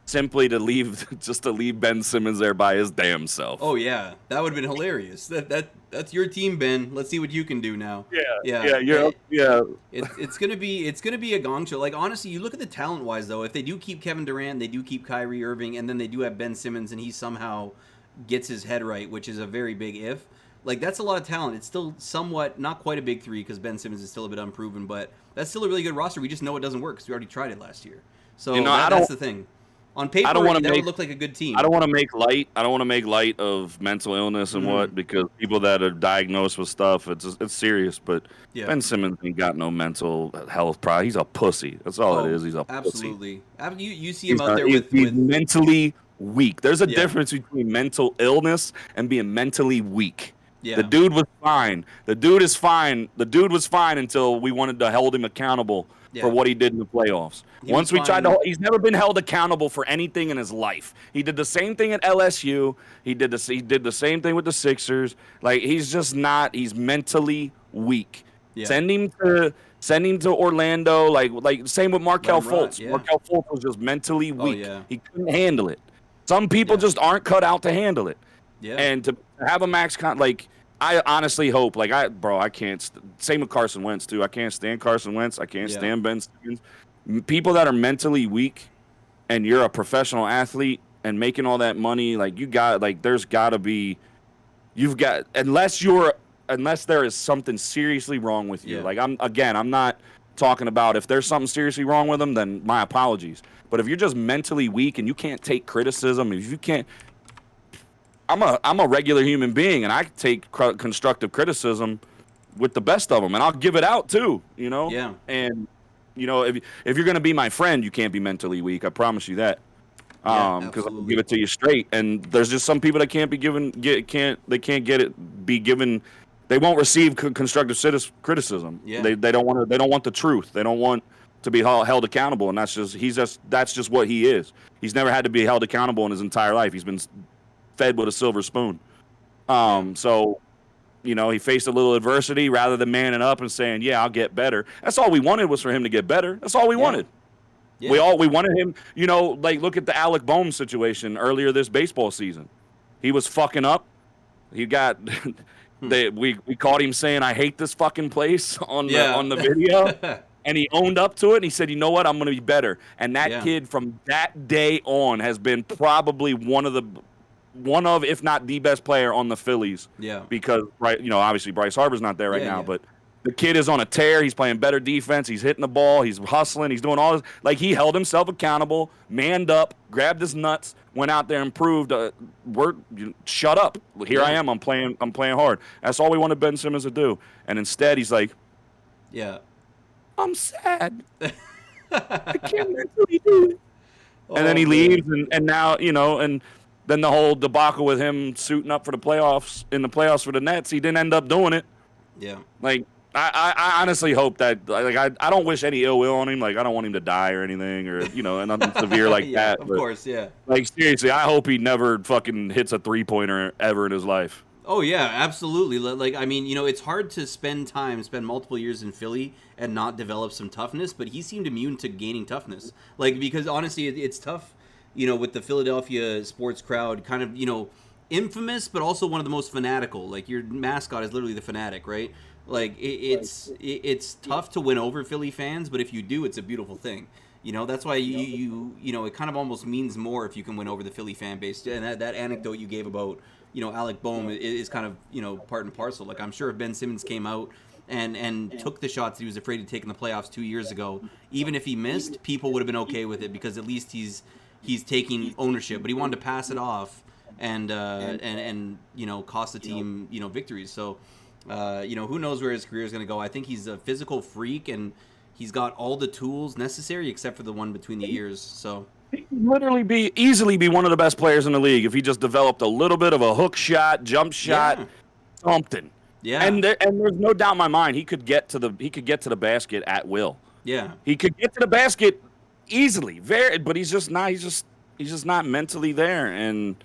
Speaker 2: simply to leave Ben Simmons there by his damn self.
Speaker 1: Oh yeah, that would have been hilarious. That's your team, Ben. Let's see what you can do now.
Speaker 2: Yeah.
Speaker 1: It's gonna be a gong show. Like, honestly, you look at the talent wise though. If they do keep Kevin Durant, they do keep Kyrie Irving, and then they do have Ben Simmons, and he somehow gets his head right, which is a very big if. Like, that's a lot of talent. It's still somewhat not quite a big three because Ben Simmons is still a bit unproven, but that's still a really good roster. We just know it doesn't work because we already tried it last year. So that's the thing. On paper, that would look like a good team.
Speaker 2: I don't want to make light of mental illness and because people that are diagnosed with stuff, it's serious. But Ben Simmons ain't got no mental health problem. He's a pussy. That's all it is. He's a
Speaker 1: absolutely.
Speaker 2: pussy.
Speaker 1: You see him out there with
Speaker 2: mentally weak. There's a difference between mental illness and being mentally weak. Yeah. The dude was fine. The dude is fine. The dude was fine until we wanted to hold him accountable for what he did in the playoffs. He's never been held accountable for anything in his life. He did the same thing at LSU. He did the same thing with the Sixers. Like, he's just not. He's mentally weak. Yeah. Send him to Orlando. Like same with Markelle Fultz. Yeah. Markelle Fultz was just mentally weak. He couldn't handle it. Some people just aren't cut out to handle it. Yeah. And to have a max I honestly hope, I can't. Same with Carson Wentz too. I can't stand Carson Wentz. I can't stand Ben Simmons. People that are mentally weak, and you're a professional athlete and making all that money, there's got to be, unless there is something seriously wrong with you. Yeah. I'm not talking about if there's something seriously wrong with them, then my apologies. But if you're just mentally weak and you can't take criticism, if you can't. I'm a regular human being, and I take constructive criticism with the best of them, and I'll give it out too, Yeah. And if you're gonna be my friend, you can't be mentally weak. I promise you that. Because I'll give it to you straight. And there's just some people that can't be given They won't receive constructive criticism. Yeah. They don't want the truth. They don't want to be held accountable, and that's just what he is. He's never had to be held accountable in his entire life. He's been fed with a silver spoon. So, he faced a little adversity rather than manning up and saying, "Yeah, I'll get better." That's all we wanted was for him to get better. That's all we wanted.
Speaker 1: Yeah.
Speaker 2: We wanted him, like look at the Alec Bohm situation earlier this baseball season. He was fucking up. He got
Speaker 1: Hmm.
Speaker 2: we caught him saying I hate this fucking place on the video.
Speaker 1: Yeah.
Speaker 2: And he owned up to it and he said, "You know what? I'm going to be better." And that
Speaker 1: Yeah.
Speaker 2: kid from that day on has been probably one of if not the best player on the Phillies
Speaker 1: Yeah.
Speaker 2: because obviously Bryce Harper's not there right
Speaker 1: Yeah.
Speaker 2: now,
Speaker 1: Yeah.
Speaker 2: but the kid is on a tear. He's playing better defense. He's hitting the ball. He's hustling. He's doing all this. Like, he held himself accountable, manned up, grabbed his nuts, went out there and proved, shut up. Here I
Speaker 1: Yeah.
Speaker 2: am. I'm playing hard. That's all we wanted Ben Simmons to do. And instead, he's like,
Speaker 1: Yeah.
Speaker 2: I'm sad. I can't mentally do it. And then
Speaker 1: Oh
Speaker 2: he
Speaker 1: man.
Speaker 2: leaves, and now, and then the whole debacle with him suiting up for the playoffs for the Nets, he didn't end up doing it.
Speaker 1: Yeah.
Speaker 2: Like, I honestly hope that, like, I don't wish any ill will on him. Like, I don't want him to die or anything, or nothing severe like
Speaker 1: Yeah.
Speaker 2: that.
Speaker 1: Of
Speaker 2: But,
Speaker 1: course. Yeah.
Speaker 2: like, seriously, I hope he never fucking hits a 3-pointer ever in his life.
Speaker 1: Oh yeah, absolutely. Like I mean, it's hard to spend multiple years in Philly and not develop some toughness, but he seemed immune to gaining toughness. Like, because honestly, it's tough, with the Philadelphia sports crowd, kind of, infamous, but also one of the most fanatical. Like, your mascot is literally the fanatic, right? Like, it's tough to win over Philly fans, but if you do, it's a beautiful thing. That's why it kind of almost means more if you can win over the Philly fan base. And that anecdote you gave about Alec Bohm is kind of part and parcel. Like, I'm sure if Ben Simmons came out and took the shots he was afraid to take in the playoffs 2 years ago, even if he missed, people would have been okay with it because at least he's taking ownership. But he wanted to pass it off and cost the team victories. So who knows where his career is going to go. I think he's a physical freak and he's got all the tools necessary except for the one between the ears. So
Speaker 2: He could literally easily be one of the best players in the league if he just developed a little bit of a hook shot, jump shot,
Speaker 1: yeah.
Speaker 2: something.
Speaker 1: Yeah.
Speaker 2: And there's no doubt in my mind he could get to the basket at will.
Speaker 1: Yeah.
Speaker 2: He could get to the basket easily, but he's just not mentally there. And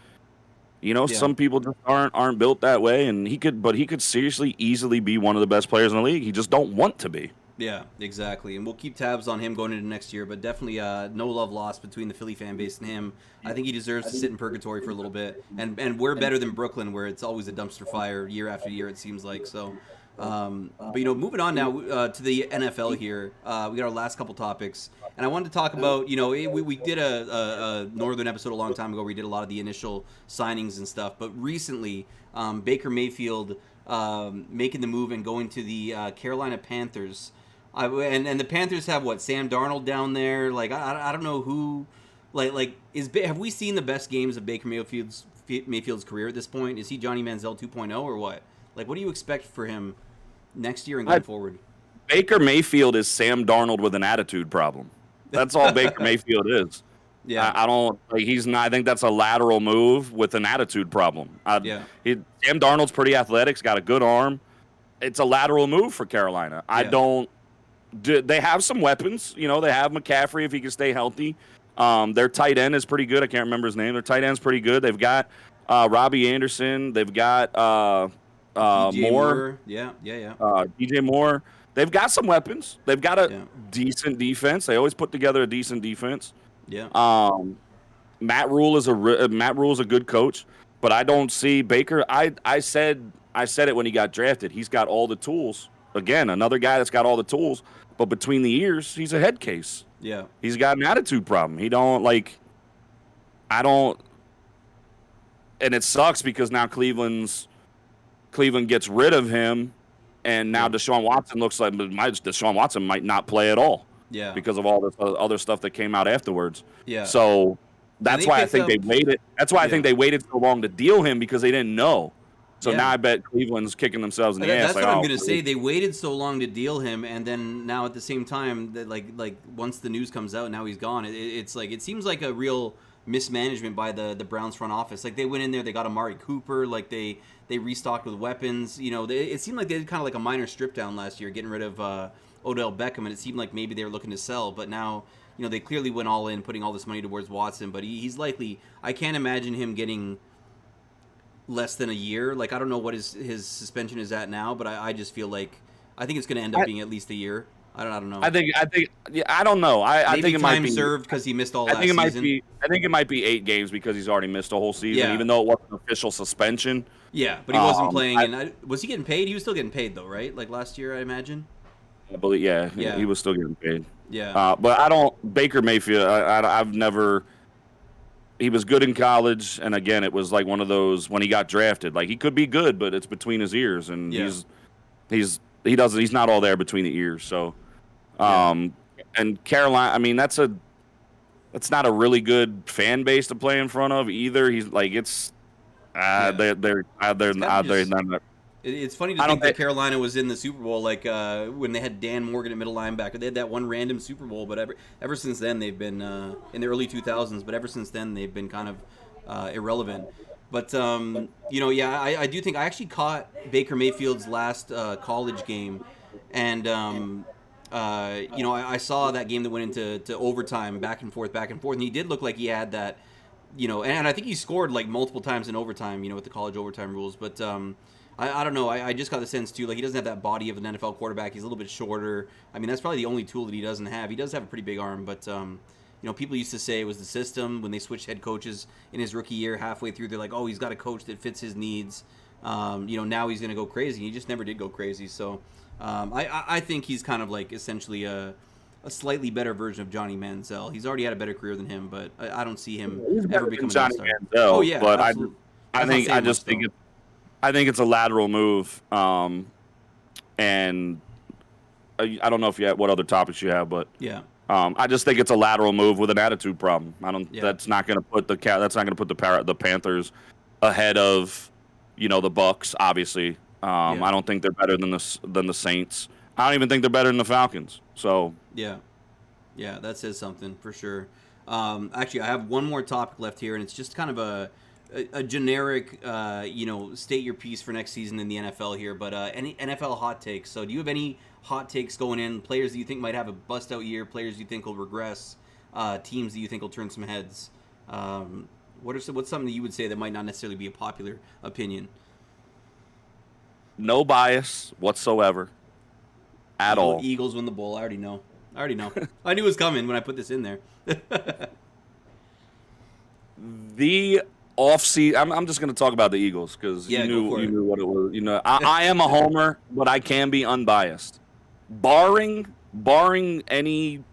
Speaker 2: some people just aren't built that way. And he could seriously easily be one of the best players in the league. He just don't want to be.
Speaker 1: Yeah, exactly. And we'll keep tabs on him going into next year, but definitely no love lost between the Philly fan base and him. I think he deserves to sit in purgatory for a little bit. And we're better than Brooklyn, where it's always a dumpster fire year after year, it seems like. So, but moving on now to the NFL here, we got our last couple topics. And I wanted to talk about, we did a Northern episode a long time ago where we did a lot of the initial signings and stuff. But recently, Baker Mayfield making the move and going to the Carolina Panthers. And the Panthers have Sam Darnold down there. Like, I don't know who, have we seen the best games of Baker Mayfield's career at this point? Is he Johnny Manziel 2.0 or what? Like, what do you expect for him next year and going forward?
Speaker 2: Baker Mayfield is Sam Darnold with an attitude problem. That's all Baker Mayfield is.
Speaker 1: Yeah,
Speaker 2: I don't like. He's not. I think that's a lateral move with an attitude problem.
Speaker 1: Yeah.
Speaker 2: Sam Darnold's pretty athletic. He's got a good arm. It's a lateral move for Carolina. They have some weapons. They have McCaffrey if he can stay healthy. Their tight end is pretty good. I can't remember his name. Their tight end's pretty good. They've got Robbie Anderson. They've got
Speaker 1: DJ
Speaker 2: Moore.
Speaker 1: Yeah.
Speaker 2: DJ Moore. They've got some weapons. They've got a decent defense. They always put together a decent defense.
Speaker 1: Yeah.
Speaker 2: Matt Rule is a good coach, but I don't see Baker. I said it when he got drafted. He's got all the tools. Again, another guy that's got all the tools, but between the ears, he's a head case.
Speaker 1: Yeah.
Speaker 2: He's got an attitude problem. And it sucks because now Cleveland gets rid of him, and now Deshaun Watson looks like Deshaun Watson might not play at all.
Speaker 1: Yeah.
Speaker 2: Because of all this other stuff that came out afterwards.
Speaker 1: Yeah.
Speaker 2: So that's why I think they waited. That's why I think they waited so long to deal him because they didn't know. So now I bet Cleveland's kicking themselves in the ass.
Speaker 1: That's what I'm going to say. They waited so long to deal him, and then now at the same time, that like once the news comes out, now he's gone. It's like it seems like a real mismanagement by the Browns front office. Like, they went in there, they got Amari Cooper, like they restocked with weapons. It seemed like they did kind of like a minor strip down last year, getting rid of Odell Beckham, and it seemed like maybe they were looking to sell. But now, they clearly went all in, putting all this money towards Watson. But he's likely. I can't imagine him getting less than a year. Like, I don't know what his suspension is at now, but I just feel like I think it's going to end up being at least a year. I don't know.
Speaker 2: Yeah, I don't know. I
Speaker 1: Maybe
Speaker 2: think it might
Speaker 1: time
Speaker 2: be.
Speaker 1: served because he missed all
Speaker 2: I think
Speaker 1: last
Speaker 2: it might
Speaker 1: season.
Speaker 2: be. I think it might be 8 games because he's already missed a whole season,
Speaker 1: Yeah,
Speaker 2: even though it wasn't an official suspension.
Speaker 1: yeah, but he wasn't playing.
Speaker 2: I,
Speaker 1: And was he getting paid? He was still getting paid though, right? Like last year, I imagine.
Speaker 2: I believe, yeah, he
Speaker 1: Yeah,
Speaker 2: was still getting paid.
Speaker 1: yeah,
Speaker 2: But I don't. Baker Mayfield. I've never. He was good in college, and again, it was like one of those when he got drafted. Like he could be good, but it's between his ears, and
Speaker 1: yeah,
Speaker 2: he's not all there between the ears. So,
Speaker 1: yeah,
Speaker 2: um, and Carolina. I mean, that's not a really good fan base to play in front of either. He's like it's
Speaker 1: yeah.
Speaker 2: they're
Speaker 1: It's kind of just.
Speaker 2: not.
Speaker 1: It's funny to
Speaker 2: I don't
Speaker 1: think that
Speaker 2: think
Speaker 1: Carolina was in the Super Bowl, like when they had Dan Morgan at middle linebacker. They had that one random Super Bowl, but ever since then they've been in the early 2000s. But ever since then they've been kind of irrelevant. But yeah, I do think I actually caught Baker Mayfield's last college game, and I saw that game that went into overtime, back and forth, and he did look like he had that, and I think he scored like multiple times in overtime, with the college overtime rules, but. I don't know. I just got the sense too, like he doesn't have that body of an NFL quarterback. He's a little bit shorter. I mean, that's probably the only tool that he doesn't have. He does have a pretty big arm, but people used to say it was the system when they switched head coaches in his rookie year. Halfway through, they're like, "Oh, he's got a coach that fits his needs." Now he's going to go crazy. He just never did go crazy. So I think he's kind of like essentially a slightly better version of Johnny Manziel. He's already had a better career than him, but I don't see him
Speaker 2: he's
Speaker 1: ever
Speaker 2: better than
Speaker 1: becoming an
Speaker 2: Johnny
Speaker 1: all-star. Oh
Speaker 2: Manziel,
Speaker 1: yeah,
Speaker 2: but
Speaker 1: absolutely.
Speaker 2: I
Speaker 1: That's not
Speaker 2: think I
Speaker 1: saying much
Speaker 2: just
Speaker 1: though.
Speaker 2: think I think it's a lateral move. And I don't know if you have what other topics you have, but
Speaker 1: Yeah,
Speaker 2: I just think it's a lateral move with an attitude problem. I don't.
Speaker 1: yeah,
Speaker 2: That's not going to put the Panthers ahead of the Bucks. Obviously,
Speaker 1: yeah.
Speaker 2: I don't think they're better than the Saints. I don't even think they're better than the Falcons. So
Speaker 1: Yeah, yeah, that says something for sure. Actually, I have one more topic left here, and it's just kind of a generic, state your piece for next season in the NFL here. But any NFL hot takes. So, do you have any hot takes going in? Players that you think might have a bust out year, players you think will regress, teams that you think will turn some heads. What's something that you would say that might not necessarily be a popular opinion?
Speaker 2: no bias whatsoever at all.
Speaker 1: Eagles win the bowl. I already know. I knew it was coming when I put this in there.
Speaker 2: The offseason. I'm just going to talk about the Eagles because
Speaker 1: Yeah, go for
Speaker 2: you
Speaker 1: it.
Speaker 2: knew what it was. I am a homer, but I can be unbiased. Barring any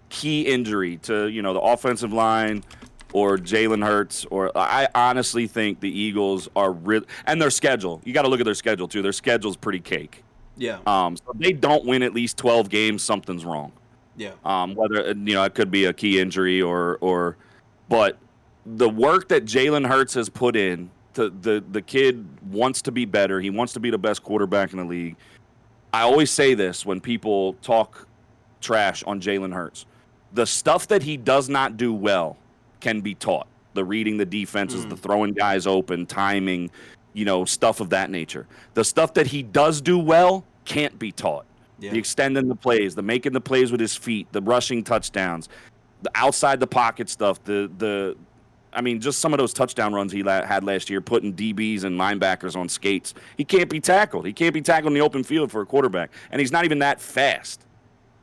Speaker 2: key injury to the offensive line or Jalen Hurts, or I honestly think the Eagles are real, and their schedule. You got to look at their schedule too. Their schedule's pretty cake.
Speaker 1: Yeah,
Speaker 2: So if they don't win at least 12 games, something's wrong.
Speaker 1: yeah,
Speaker 2: Whether it could be a key injury but the work that Jalen Hurts has put in, the kid wants to be better. He wants to be the best quarterback in the league. I always say this when people talk trash on Jalen Hurts. The stuff that he does not do well can be taught. The reading the defenses, the throwing guys open, timing, stuff of that nature. The stuff that he does do well can't be taught.
Speaker 1: yeah,
Speaker 2: The extending the plays, the making the plays with his feet, the rushing touchdowns, the outside the pocket stuff, just some of those touchdown runs he had last year, putting DBs and linebackers on skates. He can't be tackled. He can't be tackled in the open field for a quarterback, and he's not even that fast.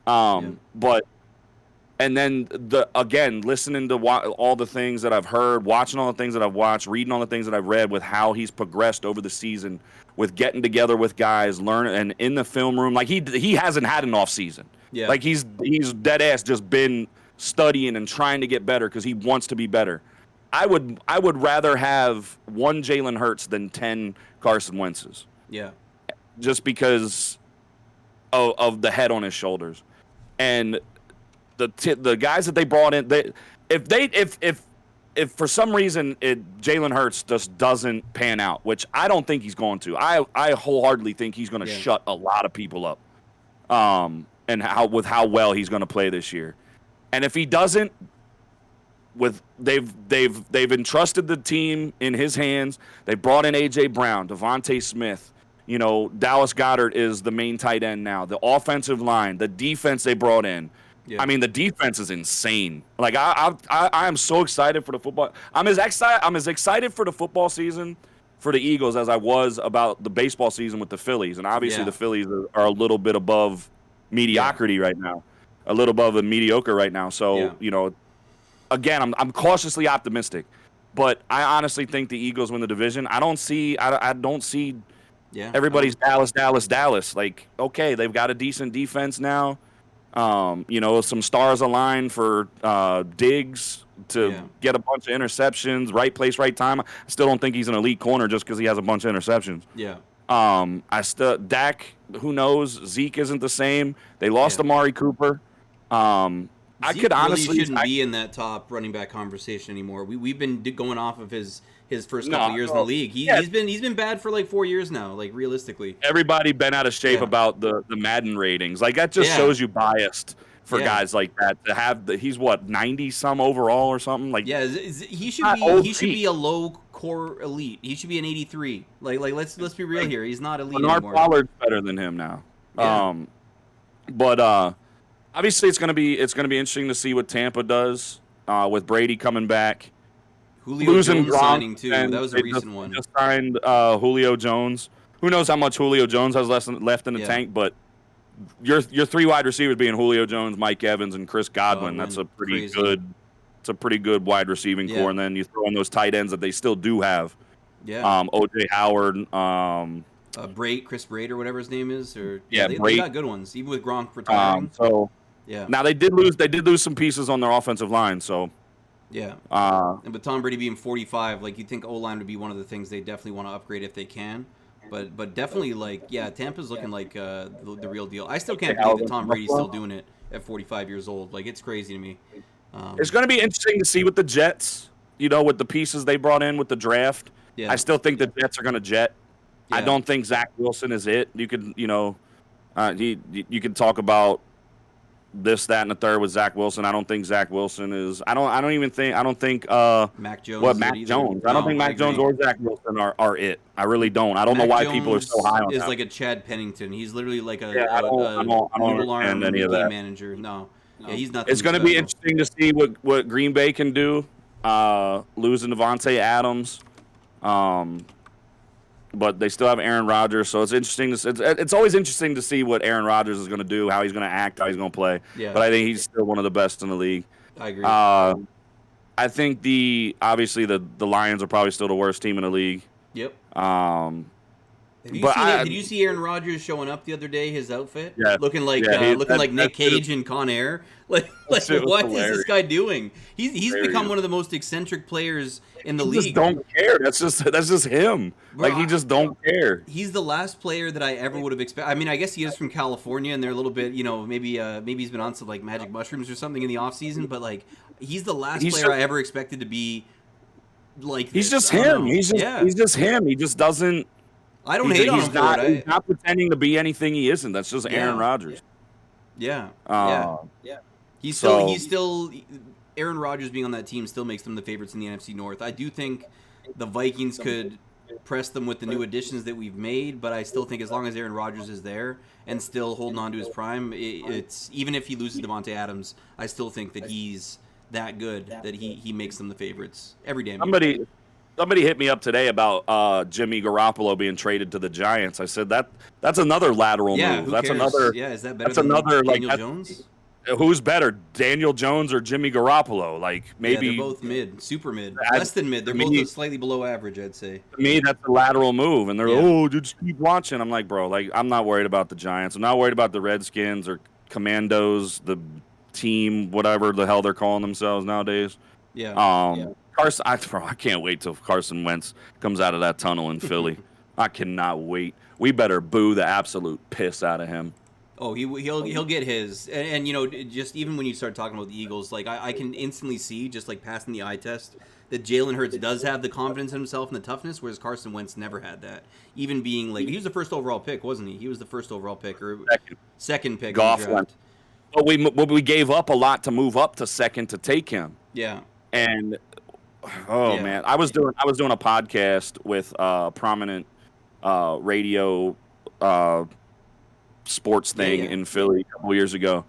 Speaker 2: But and then listening to all the things that I've heard, watching all the things that I've watched, reading all the things that I've read, with how he's progressed over the season, with getting together with guys, learning, and in the film room, like he hasn't had an off season.
Speaker 1: yeah,
Speaker 2: Like he's dead ass just been studying and trying to get better because he wants to be better. I would rather have one Jalen Hurts than 10 Carson Wentz's,
Speaker 1: yeah,
Speaker 2: just because of the head on his shoulders, and the guys that they brought in. If for some reason Jalen Hurts just doesn't pan out, which I don't think he's going to, I wholeheartedly think he's going to shut a lot of people up, and how well he's going to play this year, and if he doesn't. They've entrusted the team in his hands. They brought in A.J. Brown, Devontae Smith. Dallas Goedert is the main tight end now. The offensive line, the defense they brought in.
Speaker 1: yeah.
Speaker 2: I mean, the defense is insane. Like I am so excited for the football. I'm as excited for the football season for the Eagles as I was about the baseball season with the Phillies. And obviously
Speaker 1: Yeah.
Speaker 2: the Phillies are a little bit above mediocrity right now, a little above a mediocre right now. So again, I'm cautiously optimistic, but I honestly think the Eagles win the division. I don't see everybody's Dallas. Like, okay, they've got a decent defense now. Some stars align for Diggs to get a bunch of interceptions, right place, right time. I still don't think he's an elite corner just because he has a bunch of interceptions.
Speaker 1: Yeah.
Speaker 2: Dak, who knows? Zeke isn't the same. They lost Amari Cooper. I
Speaker 1: Zeke
Speaker 2: could honestly
Speaker 1: really shouldn't be in that top running back conversation anymore. We've been going off of his first couple years in the league. He's been bad for like 4 years now. Like, realistically,
Speaker 2: everybody been out of shape about the Madden ratings. Like, that just shows you biased for guys like that to have he's what 90 some overall or something. Like,
Speaker 1: he should be a low core elite. He should be an 83. Like let's be real here. He's not elite
Speaker 2: Bernard
Speaker 1: anymore.
Speaker 2: Pollard's better than him now. But obviously it's gonna be interesting to see what Tampa does with Brady coming back.
Speaker 1: Julio Jones signing too. That was a recent one.
Speaker 2: Just signed Julio Jones. Who knows how much Julio Jones has left in the tank? But your three wide receivers being Julio Jones, Mike Evans, and Chris Godwin. That's a pretty good. It's a pretty good wide receiving core, and then you throw in those tight ends that they still do have. OJ Howard.
Speaker 1: Chris Braid or whatever his name is, or they got good ones, even with Gronk retiring.
Speaker 2: Now they did lose some pieces on their offensive line. So
Speaker 1: and with Tom Brady being 45, like, you'd think O-line would be one of the things they definitely want to upgrade if they can. But definitely, like, Tampa's looking like the real deal. I still can't believe that Tom Brady's still doing it at 45 years old. Like, it's crazy to me.
Speaker 2: It's going to be interesting to see with the Jets, with the pieces they brought in with the draft. I still think the Jets are going to jet. I don't think Zach Wilson is it. You could, you could talk about this, that, and the third with Zach Wilson. I don't think Zach Wilson is. I don't think
Speaker 1: Mac Jones.
Speaker 2: Mac Jones. I don't think Mac Jones or Zach Wilson are it. I really don't. I don't know why people are so high on that.
Speaker 1: Is like a Chad Pennington. He's literally like a noodle arm game manager. No. Yeah, he's nothing.
Speaker 2: It's going to be interesting to see what Green Bay can do. Losing Devontae Adams. But they still have Aaron Rodgers, so it's interesting. It's always interesting to see what Aaron Rodgers is going to do, how he's going to act, how he's going to play. Yeah. But I think he's still one of the best in the league.
Speaker 1: I agree.
Speaker 2: I think obviously the Lions are probably still the worst team in the league.
Speaker 1: Yep. Did you see Aaron Rodgers showing up the other day? His outfit, looking like Nick Cage and Con Air. Like what is this guy doing? He's become one of the most eccentric players in the league.
Speaker 2: Just don't care. That's just him. Bro, he just don't care.
Speaker 1: He's the last player that I ever would have expected. I mean, I guess he is from California, and they're a little bit, maybe he's been on some like magic mushrooms or something in the off season. But like, he's the last player I ever expected to be like.
Speaker 2: He's just him. He's just him. He just doesn't.
Speaker 1: I don't hate on him for it.
Speaker 2: He's not pretending to be anything he isn't. That's just Aaron Rodgers.
Speaker 1: Yeah. He's still Aaron Rodgers being on that team still makes them the favorites in the NFC North. I do think the Vikings could press them with the new additions that we've made, but I still think as long as Aaron Rodgers is there and still holding on to his prime, it's even if he loses Devontae Adams, I still think that he's that good that he makes them the favorites every damn year.
Speaker 2: Somebody hit me up today about Jimmy Garoppolo being traded to the Giants. I said that's another lateral move.
Speaker 1: That's
Speaker 2: another.
Speaker 1: Yeah, is that better than Daniel Jones?
Speaker 2: Who's better, Daniel Jones or Jimmy Garoppolo? Like, maybe
Speaker 1: they're both mid, super mid, less than mid. They're both slightly below average, I'd say.
Speaker 2: To me, that's a lateral move, and they're just keep watching. I'm like, bro, like, I'm not worried about the Giants. I'm not worried about the Redskins or Commandos, the team, whatever the hell they're calling themselves nowadays. Carson, I can't wait till Carson Wentz comes out of that tunnel in Philly. I cannot wait. We better boo the absolute piss out of him.
Speaker 1: Oh, he'll get his, and just even when you start talking about the Eagles, like I can instantly see, just like passing the eye test, that Jalen Hurts does have the confidence in himself and the toughness, whereas Carson Wentz never had that. Even being like, he was the first overall pick, wasn't he? He was the first overall pick or second pick.
Speaker 2: Goff went. But we gave up a lot to move up to second to take him.
Speaker 1: Yeah.
Speaker 2: And man, I was doing a podcast with prominent radio sports thing in Philly a couple years ago,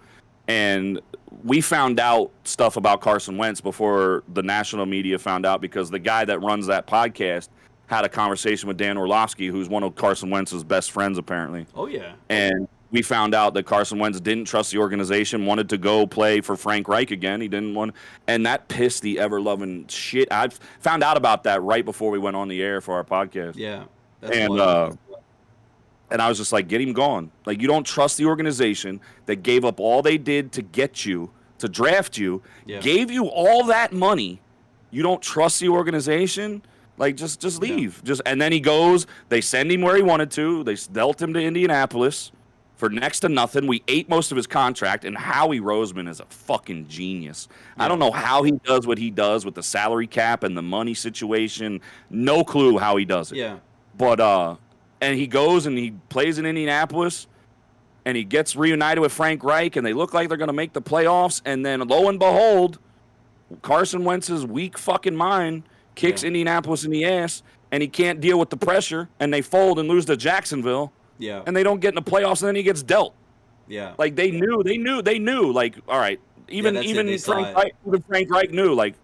Speaker 2: and we found out stuff about Carson Wentz before the national media found out, because the guy that runs that podcast had a conversation with Dan Orlovsky, who's one of Carson Wentz's best friends apparently.
Speaker 1: Oh yeah.
Speaker 2: And we found out that Carson Wentz didn't trust the organization, wanted to go play for Frank Reich again. He didn't want, and that pissed the ever-loving shit. I found out about that right before we went on the air for our podcast.
Speaker 1: Yeah, that's
Speaker 2: and
Speaker 1: wild.
Speaker 2: and I was just like, get him gone. Like, you don't trust the organization that gave up all they did to get you, to draft you, gave you all that money. You don't trust the organization. Like, just leave. And then he goes. They send him where he wanted to. They dealt him to Indianapolis for next to nothing. We ate most of his contract, and Howie Roseman is a fucking genius. Yeah. I don't know how he does what he does with the salary cap and the money situation. No clue how he does it.
Speaker 1: Yeah.
Speaker 2: But and he goes and he plays in Indianapolis, and he gets reunited with Frank Reich, and they look like they're going to make the playoffs. And then, lo and behold, Carson Wentz's weak fucking mind kicks Indianapolis in the ass, and he can't deal with the pressure, and they fold and lose to Jacksonville.
Speaker 1: Yeah.
Speaker 2: And they don't get in the playoffs, and then he gets dealt.
Speaker 1: Yeah.
Speaker 2: Like, they knew. Like, all right, even Frank Reich knew. Like,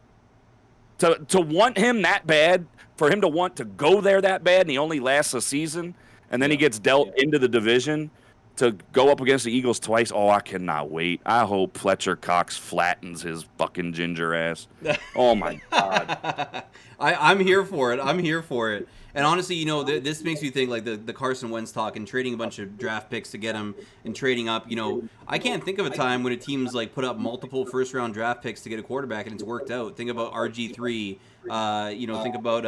Speaker 2: to want him that bad, for him to want to go there that bad, and he only lasts a season, and then he gets dealt into the division to go up against the Eagles twice. Oh, I cannot wait. I hope Fletcher Cox flattens his fucking ginger ass. Oh, my God.
Speaker 1: I'm here for it. And honestly, you know, this makes me think like the Carson Wentz talk and trading a bunch of draft picks to get him and trading up. You know, I can't think of a time when a team's like put up multiple first-round draft picks to get a quarterback and it's worked out. Think about RG3. You know, think about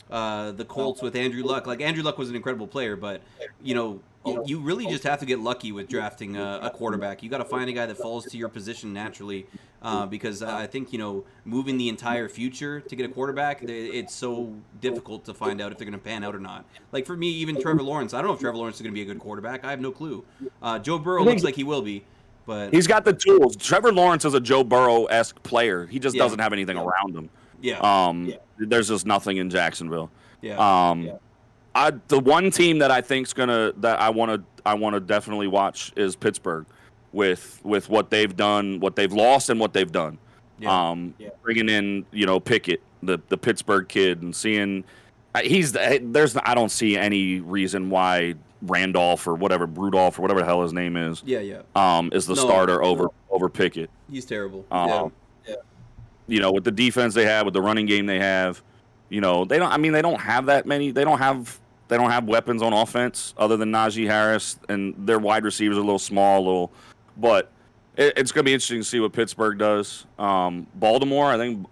Speaker 1: the Colts with Andrew Luck. Like, Andrew Luck was an incredible player, but, you know, you really just have to get lucky with drafting a quarterback. You got to find a guy that falls to your position naturally, because I think, you know, moving the entire future to get a quarterback, it's so difficult to find out if they're going to pan out or not. Like, for me, even Trevor Lawrence, I don't know if Trevor Lawrence is going to be a good quarterback. I have no clue. Joe Burrow looks like he will be. But
Speaker 2: he's got the tools. Trevor Lawrence is a Joe Burrow-esque player. He just doesn't have anything around him. There's just nothing in Jacksonville. The one team that I think's that I want to definitely watch is Pittsburgh, with what they've done, what they've lost, and what they've done. Bringing in, you know, Pickett, the Pittsburgh kid, and seeing I don't see any reason why Rudolph or whatever the hell his name is. Is the starter over Pickett.
Speaker 1: He's terrible.
Speaker 2: You know, with the defense they have, with the running game they have, you know, they don't have that many. They don't have weapons on offense other than Najee Harris, and their wide receivers are a little small, but it's going to be interesting to see what Pittsburgh does. Baltimore, I think,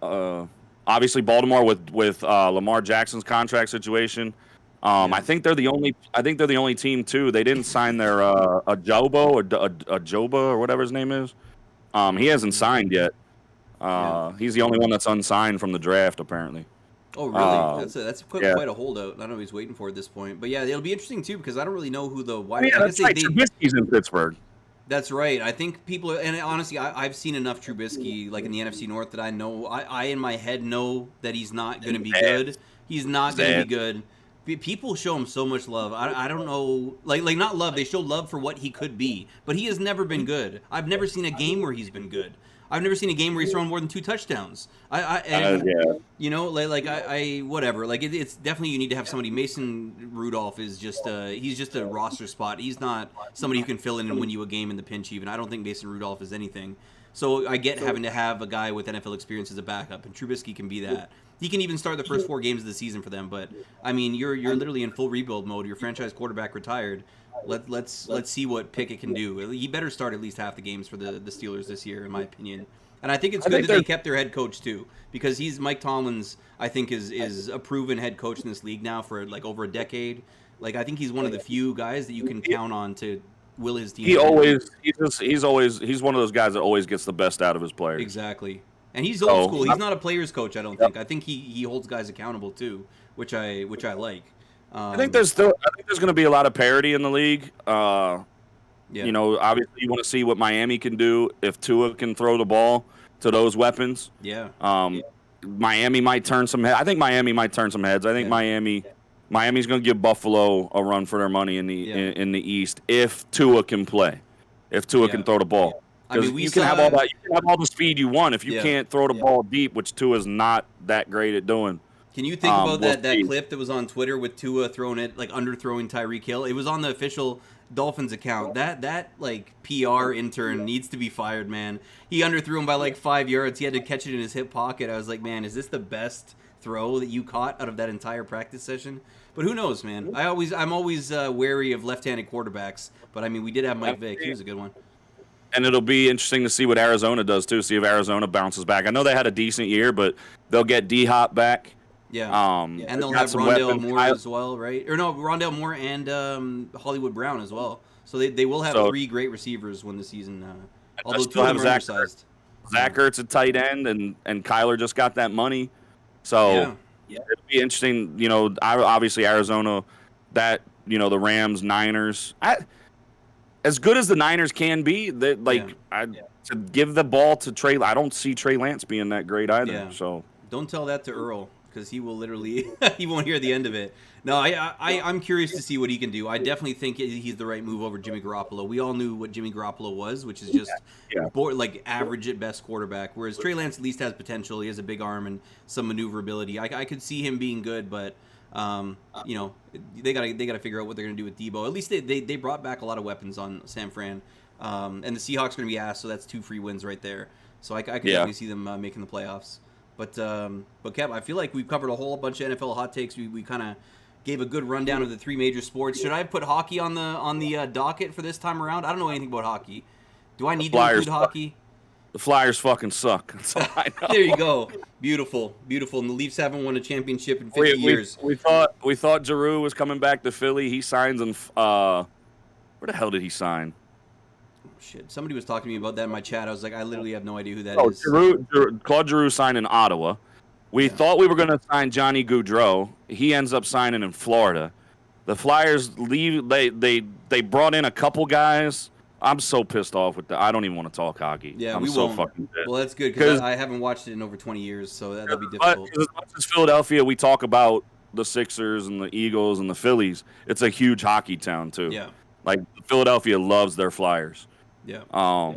Speaker 2: obviously Baltimore with Lamar Jackson's contract situation. I think they're the only team too. They didn't sign their Ajoba or whatever his name is. He hasn't signed yet. He's the only one that's unsigned from the draft, apparently.
Speaker 1: Oh, really? That's quite a holdout. I don't know what he's waiting for at this point. But yeah, it'll be interesting too, because I don't really know who the wide.
Speaker 2: That's right. Trubisky's in Pittsburgh.
Speaker 1: That's right. I think people, and honestly, I've seen enough Trubisky, like in the NFC North, that I know. I in my head know that he's not going to be good. He's not going to be good. People show him so much love. I don't know, like not love. They show love for what he could be, but he has never been good. I've never seen a game where he's been good. I've never seen a game where he's thrown more than 2 touchdowns. You know, whatever. Like, it's definitely, you need to have somebody. Mason Rudolph is he's just a roster spot. He's not somebody who can fill in and win you a game in the pinch even. I don't think Mason Rudolph is anything. So I get having to have a guy with NFL experience as a backup, and Trubisky can be that. He can even start the first 4 games of the season for them. But I mean, you're literally in full rebuild mode. Your franchise quarterback retired. Let's see what Pickett can do. He better start at least half the games for the Steelers this year, in my opinion. And I think it's good that they kept their head coach too, because Mike Tomlin's, I think, is a proven head coach in this league now for like over a decade. Like, I think he's one of the few guys that you can count on to will his team. He's one of those guys that always gets the best out of his players. Exactly. And he's old school. He's not a player's coach, I don't think. I think he holds guys accountable too, which I like.
Speaker 2: I think there's going to be a lot of parity in the league. You know, obviously you want to see what Miami can do if Tua can throw the ball to those weapons. Miami might turn some heads. I think Miami might turn some heads. I think Miami's going to give Buffalo a run for their money in the East if Tua can play, if Tua can throw the ball. I mean, you can have all the speed you want if you can't throw the ball deep, which Tua's not that great at doing.
Speaker 1: Can you think about that clip that was on Twitter with Tua throwing it, like underthrowing Tyreek Hill? It was on the official Dolphins account. That like PR intern needs to be fired, man. He underthrew him by like 5 yards. He had to catch it in his hip pocket. I was like, man, is this the best throw that you caught out of that entire practice session? But who knows, man? I'm always wary of left-handed quarterbacks. But I mean, we did have Mike Vick. He was a good one.
Speaker 2: And it'll be interesting to see what Arizona does too. See if Arizona bounces back. I know they had a decent year, but they'll get D-Hop back.
Speaker 1: Yeah. And they'll have Rondale Moore as well, right? Or no, Rondale Moore and Hollywood Brown as well. So they will have 3 great receivers when the season. Although 2 of them are undersized.
Speaker 2: Zach Ertz at tight end, and Kyler just got that money. So it'll be interesting. You know, obviously Arizona, the Rams, Niners. As good as the Niners can be, to give the ball to Trey, I don't see Trey Lance being that great either.
Speaker 1: Yeah.
Speaker 2: So
Speaker 1: don't tell that to Earl, because he will literally he won't hear the end of it. No, I'm curious to see what he can do. I definitely think he's the right move over Jimmy Garoppolo. We all knew what Jimmy Garoppolo was, which is just like average at best quarterback. Whereas Trey Lance at least has potential. He has a big arm and some maneuverability. I could see him being good, but they gotta figure out what they're gonna do with Debo. At least they brought back a lot of weapons on San Fran, and the Seahawks are gonna be asked, so that's 2 free wins right there. So I could definitely see them making the playoffs. But Kev, I feel like we've covered a whole bunch of NFL hot takes. We kind of gave a good rundown of the 3 major sports. Should I put hockey on the docket for this time around? I don't know anything about hockey. Do I need to include hockey?
Speaker 2: The Flyers fucking suck. That's all I know.
Speaker 1: There you go. Beautiful. And the Leafs haven't won a championship in 50 years.
Speaker 2: We thought Giroux was coming back to Philly. He signs in where the hell did he sign?
Speaker 1: Oh, shit. Somebody was talking to me about that in my chat. I was like, I literally have no idea who that is.
Speaker 2: Claude Giroux signed in Ottawa. We thought we were going to sign Johnny Gaudreau. He ends up signing in Florida. The Flyers leave. They brought in a couple guys. I'm so pissed off with that. I don't even want to talk hockey.
Speaker 1: Yeah,
Speaker 2: we
Speaker 1: won't.
Speaker 2: Fucking dead.
Speaker 1: Well, that's good because I haven't watched it in over 20 years, so that'll be difficult.
Speaker 2: As much as Philadelphia, we talk about the Sixers and the Eagles and the Phillies. It's a huge hockey town too.
Speaker 1: Yeah,
Speaker 2: like Philadelphia loves their Flyers.
Speaker 1: Yeah.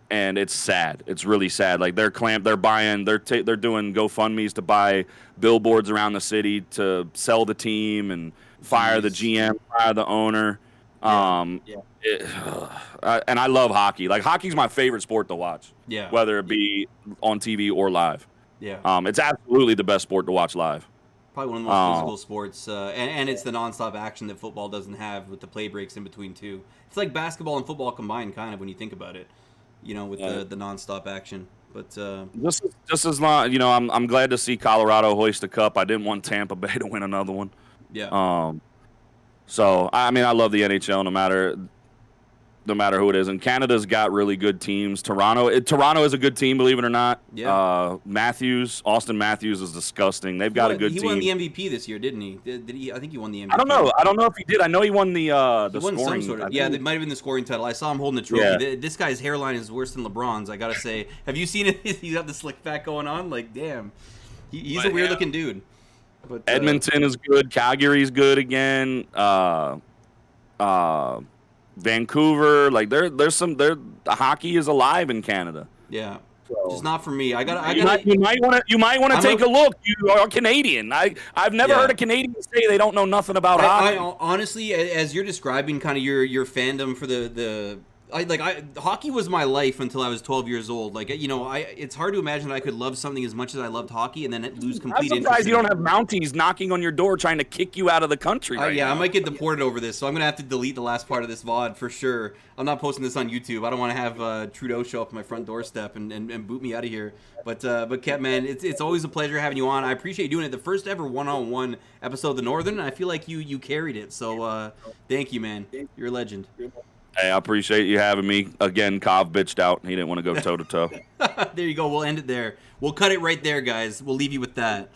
Speaker 2: And it's sad. It's really sad. Like they're buying. They're doing GoFundMe's to buy billboards around the city to sell the team and fire the GM, fire the owner. And I love hockey. Like hockey's my favorite sport to watch.
Speaker 1: Yeah.
Speaker 2: Whether it be on TV or live.
Speaker 1: Yeah.
Speaker 2: It's absolutely the best sport to watch live.
Speaker 1: Probably one of the most physical sports, and it's the nonstop action that football doesn't have with the play breaks in between too. It's like basketball and football combined, kind of when you think about it. With the nonstop action. But
Speaker 2: just as long, I'm glad to see Colorado hoist a cup. I didn't want Tampa Bay to win another one.
Speaker 1: Yeah.
Speaker 2: So I mean, I love the NHL no matter who it is. And Canada's got really good teams. Toronto is a good team, believe it or not.
Speaker 1: Yeah.
Speaker 2: Austin Matthews is disgusting. They've got a good team.
Speaker 1: He won the MVP this year, didn't he? Did he? I think he won the MVP.
Speaker 2: I don't know if he did. I know he won the scoring.
Speaker 1: Some sort of, it might have been the scoring title. I saw him holding the trophy. Yeah. This guy's hairline is worse than LeBron's, I gotta say. Have you seen it? He's got the slick back going on. Like, damn. He's a weird looking dude. But
Speaker 2: Edmonton is good. Calgary's good again. Vancouver, like the hockey is alive in Canada.
Speaker 1: Yeah, just not for me.
Speaker 2: You might want to take a look. You are Canadian. I've never heard a Canadian say they don't know nothing about hockey.
Speaker 1: Honestly, as you're describing kind of your fandom for hockey was my life until I was 12 years old. Like, it's hard to imagine I could love something as much as I loved hockey and then lose complete interest.
Speaker 2: I'm surprised you don't have Mounties knocking on your door trying to kick you out of the country right now.
Speaker 1: I might get deported over this, so I'm going to have to delete the last part of this VOD for sure. I'm not posting this on YouTube. I don't want to have Trudeau show up at my front doorstep and boot me out of here. But Kev, man, it's always a pleasure having you on. I appreciate you doing it. The first ever one-on-one episode of The Northern, and I feel like you carried it. So thank you, man. You're a legend.
Speaker 2: Hey, I appreciate you having me. Again, Kov bitched out. He didn't want to go toe-to-toe.
Speaker 1: There you go. We'll end it there. We'll cut it right there, guys. We'll leave you with that.